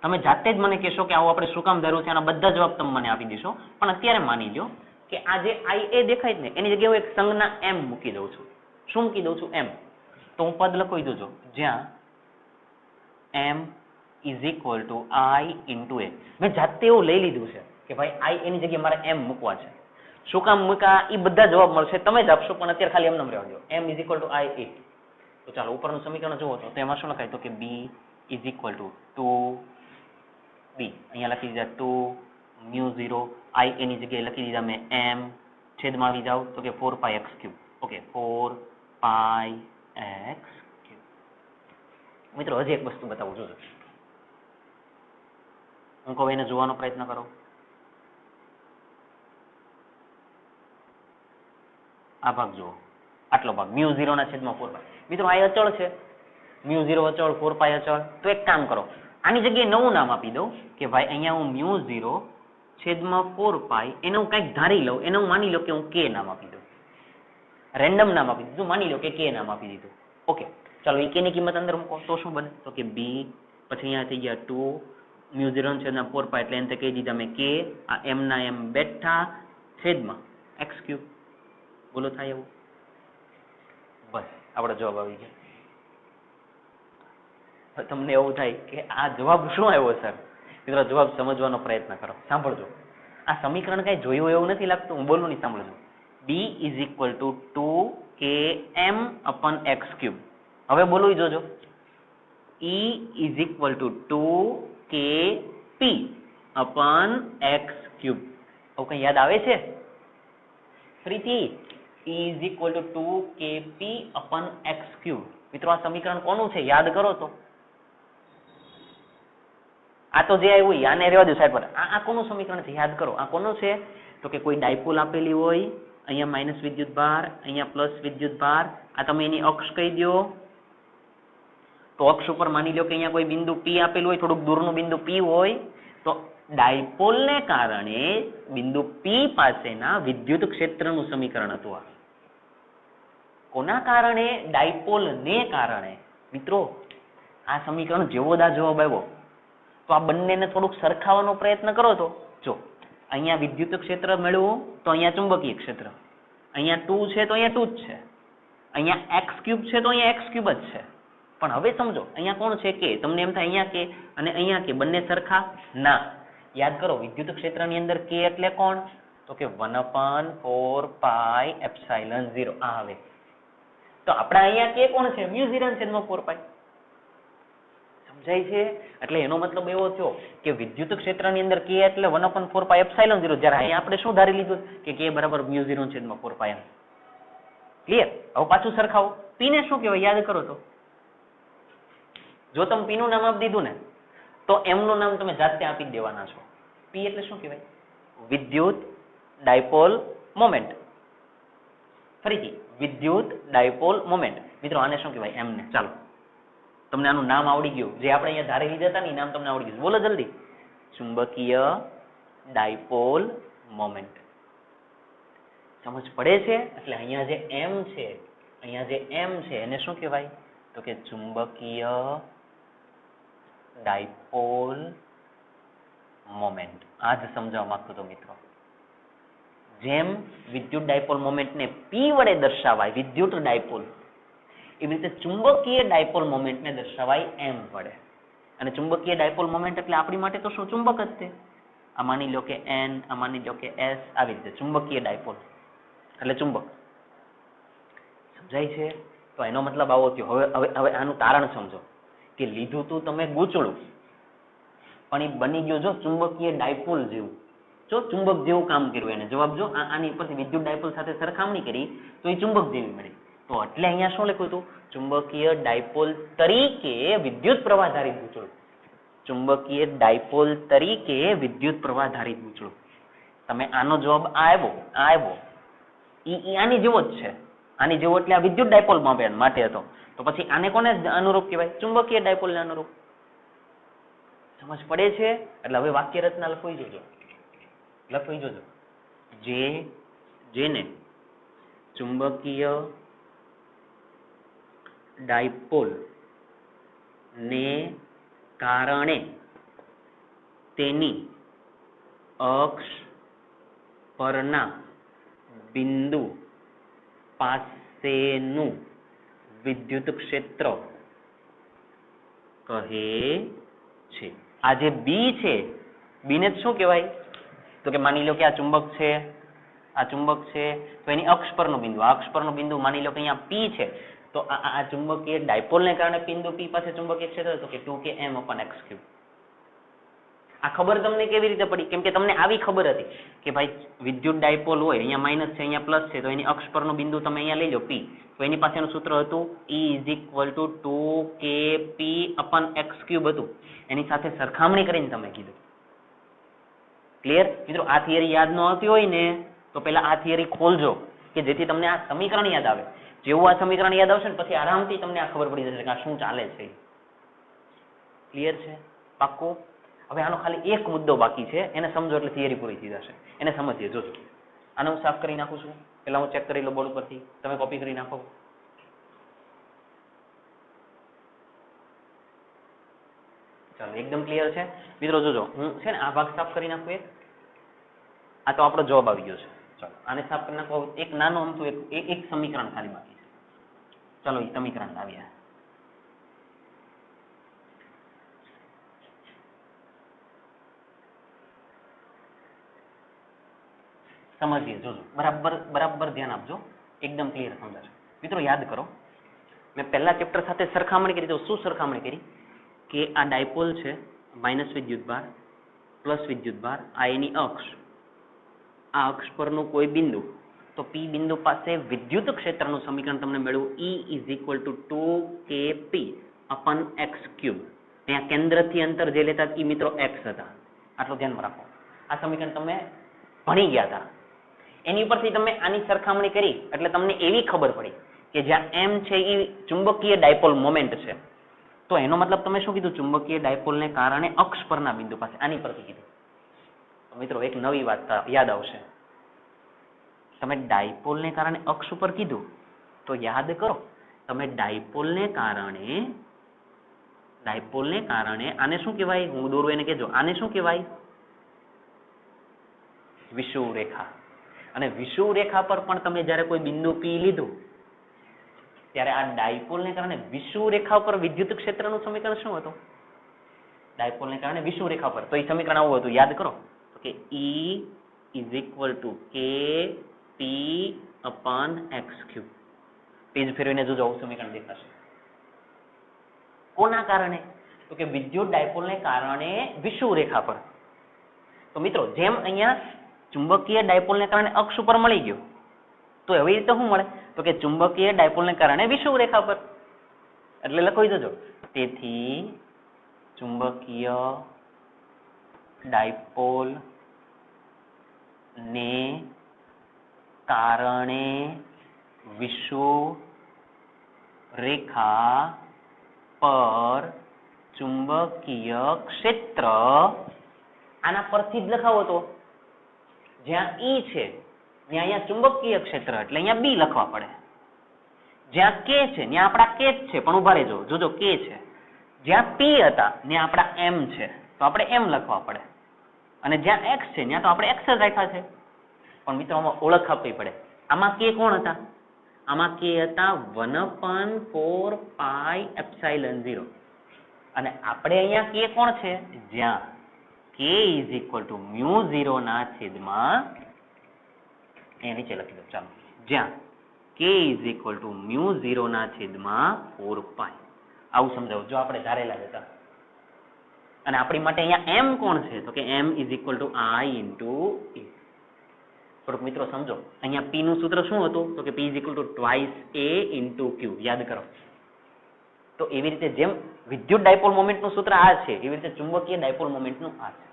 તમે જાતે જ મને કહેશો કે આવું આપણે શું કામ ધાર્યું છે, આના બધા જવાબ તમે મને આપી દેશો, પણ અત્યારે માની લો કે આ જે IA દેખાય છે ને એની જગ્યાએ હું એક સંજ્ઞા m મૂકી દઉં છું. શું મૂકી દઉં છું? m. તો હું પદ લખી દઉં, જ્યાં m is equal two I into a. મેં જાતે એવું લઈ લીધું છે કે ભાઈ I એની જગ્યાએ મારે m મૂકવા છે. શું કામ મૂકા એ બધા જવાબ મળશે, તમે જ આપશો, પણ અત્યારે ખાલી એમ રહેવા દો. m is equal two I a. તો ચાલો ઉપરનું સમીકરણ જુઓ તો એમાં શું લખાય? તો કે b is equal two 2b, અહીંયા લખી દીધા 2 μ0 I એની જગ્યાએ લખી દીધા મેં m, છેદમાં આવી જાવ તો કે 4 પાઈ x3. ઓકે, 4 પાઈ x3. મિત્રો હજી એક વસ્તુ બતાવું જોજો, હું કહું એને જોવાનો પ્રયત્ન કરો. આ ભાગ જુઓ, આટલો ભાગ μ0 ના છેદમાં 4 પાઈ. મિત્રો આ અચળ છે, μ0 અચળ, 4 પાઈ અચળ. તો એક કામ કરો, આની જગ્યાએ નવું નામ આપી દઉં કે ભાઈ અહીંયા હું μ0 છેદમાં 4 એને હું કંઈક ધારી લઉં, એને હું માની લો કે હું k નામ આપી દઉં, રેન્ડમ નામ આપી દીધું, માની લો કે k નામ આપી દીધું. ઓકે, ચાલો એ k ની કિંમત અંદર મૂકો તો શું બને? તો કે b, પછી અહીંયા થઈ ગયા 2 μ0 છેદમાં 4 એટલે એને કહી દીધા મેં k, આ m ના m બેઠા છેદમાં x3. બોલો થાય એવું? બસ આપણો જવાબ આવી ગયો. તમને એવું થાય કે આ જવાબ શું આવ્યો સર? મિત્રો જવાબ સમજવાનો પ્રયત્ન કરો, સાંભળજો. આ સમીકરણ કઈ જોયું એવું નથી લાગતું, હું બોલું નહીં, સાંભળજો. d = 2km/x3. હવે બોલું જોજો. e = 2kp/x3. આવું કઈ યાદ આવે છે ફરીથી? e = 2kp/x3. મિત્રો આ સમીકરણ કોનું છે યાદ કરો તો. આ તો જે આવ્યું આને રહેવા દો સાઈડ પર. આ કોનું સમીકરણ છે યાદ કરો. આ કોનું છે? તો કે કોઈ ડાયપોલ આપેલી હોય, અહીંયા માઇનસ વિદ્યુતભાર, અહીંયા પ્લસ વિદ્યુતભાર, આ તમે એની અક્ષ કહી દો. તો અક્ષ ઉપર માની લો કે અહીંયા કોઈ બિંદુ P આપેલું હોય, થોડુંક દૂરનું બિંદુ P હોય, તો ડાયપોલને કારણે બિંદુ P પાસેના વિદ્યુત ક્ષેત્રનું સમીકરણ હતું આ. કોના કારણે? ડાયપોલને કારણે. મિત્રો આ સમીકરણ જેવો દા જવાબ આવ્યો, તો આ બંનેને થોડુંક સરખાવવાનો પ્રયત્ન કરો તો જો અહીંયા વિદ્યુત ક્ષેત્ર મેળવું તો અહીંયા ચુંબકીય ક્ષેત્ર, અહીંયા 2 છે તો અહીંયા 2 જ છે, અહીંયા x3 છે તો અહીંયા x3 જ છે. પણ હવે સમજો અહીંયા કોણ છે કે? તમને એમ થાય અહીંયા કે અને અહીંયા કે બંને સરખા? ના. યાદ કરો વિદ્યુત ક્ષેત્રની અંદર k એટલે કોણ? તો કે 1/4πε0. આ હવે તો આપણે અહીંયા કે કોણ છે? μ0/4π. સમજાય છે? એટલે એનો મતલબ એવો થયો કે વિદ્યુત ક્ષેત્રની અંદર k એટલે 1/4πε0. જ્યારે અહીંયા આપણે શું ધારી લીધું કે k બરાબર μ0/4π. ક્લિયર? હવે પાછું સરખાવો. p ને શું કહેવાય યાદ કરો તો. જો તમે p નું નામ આપી દીધું ને તો m નું નામ તમે જાતે આપી દેવાના છો. p એટલે શું કહેવાય? વિદ્યુત ડાયપોલ મોમેન્ટ. ફરીથી વિદ્યુત ડાયપોલ મોમેન્ટ. મિત્રો આને શું કહેવાય? m ને. ચાલો તમને આનું નામ આવડી ગયું, જે આપણે અહીંયા ધારી લીધા હતા ને નામ તમને આવડી ગયું. બોલો જલ્દી. ચુંબકીય ડાયપોલ મોમેન્ટ. સમજ પડે છે? એટલે અહીંયા જે m છે, અહીંયા જે m છે એને શું કહેવાય? તો કે ચુંબકીય ડાયપોલ મોમેન્ટ. આ જ સમજાવવા માંગતો હતો મિત્રો. જેમ વિદ્યુત ડાયપોલ મોમેન્ટને p વડે દર્શાવાય વિદ્યુત ડાયપોલ, એવી રીતે ચુંબકીય ડાયપોલ મોમેન્ટને દર્શાવાય m વડે. અને ચુંબકીય ડાયપોલ મોમેન્ટ એટલે આપણી માટે તો શું? ચુંબક જ છે. આ માની લો કે n, આ માની લો કે s, આવી રીતે ચુંબકીય ડાયપોલ એટલે ચુંબક. સમજાય છે? તો એનો મતલબ આવો થયો. હવે આનું તારણ સમજો કે લીધું તું તમે ગૂંચળું, પણ એ બની ગયો જો ચુંબકીય ડાયપોલ જેવું. જો ચુંબક જેવું કામ કર્યું એને. જવાબ જો આની ઉપરથી વિદ્યુત ડાયપોલ સાથે સરખામણી કરી તો એ ચુંબક જેવી મળી. તો એટલે અહીંયા શું લખ્યું હતું? ચુંબકીય ડાયપોલ તરીકે વિદ્યુત પ્રવાહ ધારિત ગૂંચળું. ચુંબકીય ડાયપોલ તરીકે વિદ્યુત પ્રવાહ ધારિત ગૂંચળું. તમે આનો જવાબ આ આવ્યો આની જેવો જ છે. આની જેવો એટલે આ વિદ્યુત ડાયપોલ માટે હતો. તો પછી આને કોને અનુરૂપ કહેવાય? ચુંબકીય ડાયપોલને અનુરૂપ. સમજ પડે છે? એટલે હવે વાક્ય રચના લખવી જોજો. જેને ચુંબકીય ડાયપોલ ને કારણે તેની અક્ષ પરના બિંદુ પાસેનું વિદ્યુત ક્ષેત્ર કહે છે. આ જે બી છે, બીને શું કહેવાય? તો કે માની લો કે આ ચુંબક છે, તો એની અક્ષ પરનું બિંદુ, આ અક્ષ પરનું બિંદુ માની લો કે અહીંયા P છે, તો આ ચુંબકીય ડાયપોલને કારણે બિંદુ P પાસે ચુંબકીય ક્ષેત્ર તો કે 2km/x3. આ ખબર તમને કેવી રીતે પડી? કેમ કે તમને આવી ખબર હતી કે ભાઈ વિદ્યુત ડાયપોલ હોય, અહીંયા માઇનસ છે, અહીંયા પ્લસ છે, તો એની અક્ષ પરનું બિંદુ તમે અહીંયા લઈ લો P, તો એની પાસેનું સૂત્ર હતું E = 2kp/x3 હતું. એની સાથે સરખામણી કરીને તમે કીધું. ક્લિયર મિત્રો? આ થિયરી યાદ ન આવતી હોય ને તો પહેલા આ થિયરી ખોલજો કે જેથી તમને આ સમીકરણ યાદ આવે. જેવું આ સમીકરણ યાદ આવશે ને પછી આરામથી તમને આ ખબર પડી જશે કે આ શું ચાલે છે. ક્લિયર છે? પાક્કું? હવે આનો ખાલી એક મુદ્દો બાકી છે, એને સમજો એટલે થિયરી પૂરી થઈ જશે. એને સમજીએ. જોજો, આને હું સાફ કરી નાખું છું. પેલા હું ચેક કરી લઉં બોર્ડ ઉપરથી, તમે કોપી કરી નાખો. ચાલો, એકદમ ક્લિયર છે મિત્રો. જોજો, હું છે ને આ ભાગ સાફ કરી નાખું એક. આ તો આપણો જવાબ આવી ગયો છે. ચાલો, આને સાફ કરી નાખો. એક નાનું અમથું એક સમીકરણ ખાલી બાકી છે. ચાલો, એ સમીકરણ લાવીએ. સમજીએ. જોજો, બરાબર ધ્યાન આપજો. એકદમ ક્લિયર સમજાશે. મિત્રો યાદ કરો, મેં પહેલા ચેપ્ટર સાથે સરખામણી કરી. તો શું સરખામણી કરી? કે આ ડાયપોલ છે, માઇનસ વિદ્યુતભાર પ્લસ વિદ્યુતભાર, આ એની અક્ષ, આ અક્ષ પરનું કોઈ બિંદુ, તો પી બિંદુ પાસે વિદ્યુત ક્ષેત્રનું સમીકરણ તમને મળ્યું E = 2kp upon x³. ત્યાં કેન્દ્રથી અંતર જે લેતા એ મિત્રો x હતા. આટલું ધ્યાનમાં રાખો. આ સમીકરણ તમે ભણી ગયા હતા. એની ઉપરથી તમે આની સરખામણી કરી એટલે તમને એવી ખબર પડી કે જ્યાં m છે એ ચુંબકીય ડાયપોલ મોમેન્ટ છે. તો એનો મતલબ તમે શું કીધું? ચુંબકીય ડાયપોલને કારણે અક્ષ પરના બિંદુ પાસે. આની પરથી કીધું. તો મિત્રો એક નવી વાત યાદ આવશે. તમે ડાયપોલને કારણે અક્ષ ઉપર કીધું તો યાદ કરો, તમે ડાયપોલને કારણે આને શું કહેવાય? હું દોરું એને કહેજો. આને શું કહેવાય? વિષુવ રેખા. અને વિષુવ રેખા પર પણ તમે જ્યારે કોઈ બિંદુ પી લીધું ત્યારે આ ડાયપોલને કારણે વિષુવ રેખા પર વિદ્યુત ક્ષેત્રનું સમીકરણ શું હતું? ડાયપોલને કારણે વિષુવ રેખા પર. તો એ સમીકરણ આવું હતું, યાદ કરો. કે E = kp upon x³. Page ફેરવીને જોજો, આવું સમીકરણ દેખાશે. કોના કારણે? તો કે વિદ્યુત ડાયપોલને કારણે વિષુવ રેખા પર. તો મિત્રો જેમ અહીંયા ચુંબકીય ડાયપોલને કારણે અક્ષ ઉપર મળી ગયો, તો એવી રીતે શું મળે? તો કે ચુંબકીય ડાયપોલને કારણે વિષુવ રેખા પર. એટલે લખી દેજો. તેથી ચુંબકીય ડાયપોલ ને કારણે વિષુવ રેખા પર ચુંબકીય ક્ષેત્ર. આના પરથી જ લખાવો તો જ્યાં E છે ત્યાં અહીંયા ચુંબકીય ક્ષેત્ર એટલે અહીંયા B લખવા પડે. જ્યાં K છે ત્યાં આપણા K જ છે, પણ ઉભા રહેજો. જોજો, K છે. જ્યાં P હતા ત્યાં આપણા M છે, તો આપણે M લખવા પડે. અને જ્યાં X છે ત્યાં તો આપણે X જ રાખ્યા છે. પણ મિત્રો આમાં ઓળખ આપવી પડે. આમાં K કોણ હતા? આમાં K હતા 1/4πε0. અને આપણે અહીંયા K કોણ છે? જ્યાં K = μ0/, એ નીચે લખી દો. ચાલો, જ્યાં K = μ0/4π. આવું સમજાવું જો આપણે ધારેલા હતા. અને આપણી માટે અહીંયા M કોણ છે? તો કે M = I × E. થોડુંક મિત્રો સમજો. અહીંયા P નું સૂત્ર શું હતું? તો કે P = 2A × Q. યાદ કરો. તો એવી રીતે જેમ વિદ્યુત ડાયપોલ મોમેન્ટનું સૂત્ર આ છે, એવી રીતે ચુંબકીય ડાયપોલ મોમેન્ટનું આ છે.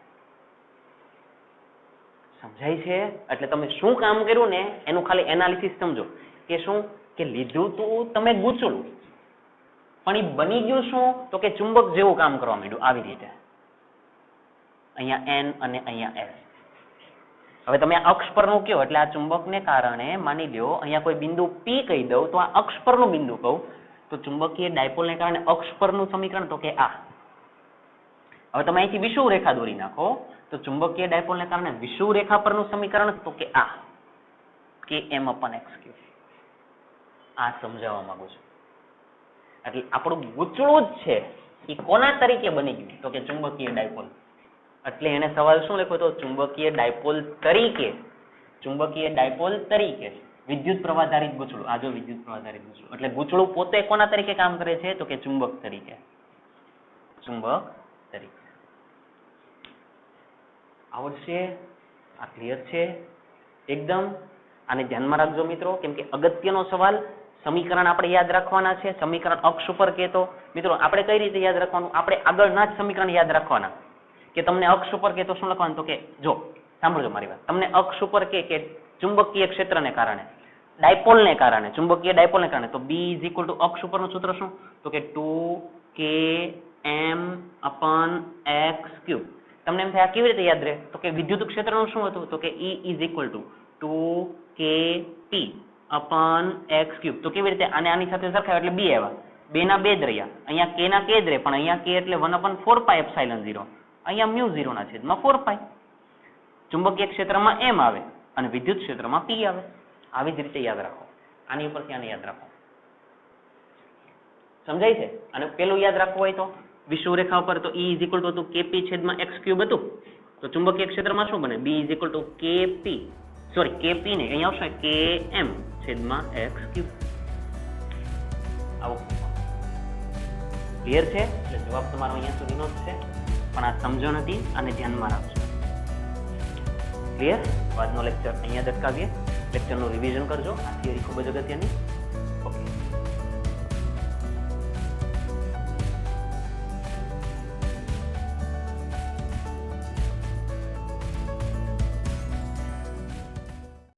સમજાય છે? એટલે તમે શું કામ કર્યું ને એનું ખાલી એનાલિસિસ સમજો. કે શું? કે લીધું તું તમે ગૂંચળું, પણ એ બની ગયું શું? તો કે ચુંબક જેવું કામ કરવા માંડ્યું. આવી રીતે અહીંયા N અને અહીંયા S. હવે તમે આ અક્ષ પરનું કહો એટલે આ ચુંબકને કારણે માની લ્યો અહીંયા કોઈ બિંદુ P કહી દઉં તો આ અક્ષ પરનું બિંદુ કહું તો ચુંબકીય ડાયપોલને કારણે અક્ષ પરનું સમીકરણ તો કે આ. હવે તમે અહીંથી વિષુવ રેખા દોરી નાખો તો ચુંબકીય ડાયપોલને કારણે વિષુવ રેખા પરનું સમીકરણ તો કે આ Km/x³. આ સમજાવવા માંગુ છું. એટલે આપણું ગૂંચળું જ છે એ કોના તરીકે બની ગયું? તો કે ચુંબકીય ડાયપોલ. એટલે એને સવાલ શું લખ્યો હતો? ચુંબકીય ડાયપોલ તરીકે વિદ્યુત પ્રવાધારિત ગૂંચળું. આ જો વિદ્યુત પ્રવાધારિત ગૂંચળું. એટલે ગૂંચળું પોતે કોના તરીકે કામ કરે છે? તો કે ચુંબક તરીકે. આવડશે? આ ક્લિયર છે એકદમ? આને ધ્યાનમાં રાખજો મિત્રો, કેમ કે અગત્યનો સવાલ. સમીકરણ આપણે યાદ રાખવાના છે. સમીકરણ અક્ષ ઉપર કહેતો મિત્રો આપણે કઈ રીતે યાદ રાખવાનું? આપણે આગળના જ સમીકરણ યાદ રાખવાના. કે તમને અક્ષ ઉપર કે તો શું લખવાનું? તો કે જો સાંભળજો મારી વાત. તમને અક્ષ ઉપર કે ચુંબકીય ક્ષેત્રને કારણે ડાયપોલને કારણે ચુંબકીય ડાયપોલને કારણે તો B = અક્ષ ઉપરનું સૂત્ર શું? તો કે 2kp m/x³. તમને એમ થાય આ કેવી રીતે યાદ રહે? તો કે વિદ્યુત ક્ષેત્રનું શું હતું? તો કે E = 2kp/x³. તો કેવી રીતે આને આની સાથે સરખાવ્યા એટલે 2 આવ્યા. 2 ના 2 જ રહ્યા. અહીંયા k ના k જ રહે, પણ અહીંયા k એટલે 1/4πε0. અહીંયા μ0 ના છેદમાં 4π. ચુંબકીય ક્ષેત્રમાં m આવે અને વિદ્યુત ક્ષેત્રમાં p આવે. આવી જ રીતે યાદ રાખો. આની ઉપરથી આને યાદ રાખો. સમજાય છે? અને પેલું યાદ રાખવું હોય તો વિષુવરેખા ઉપર તો E = kp/x³ હતું. તો ચુંબકીય ક્ષેત્રમાં શું બને? B = kp ને અહીંયા આવશે km/x³. આવું ક્લિયર છે? એટલે જવાબ તમારો અહીંયા સુધીનો જ છે, પણ આ સમજણ હતી, આને ધ્યાનમાં રાખજો. ક્લિયર? આજનો લેક્ચર અહીંયા જ અટકાવીએ. લેક્ચરનું રિવિઝન કરજો. આ થિયરી ખૂબ જ અગત્યની.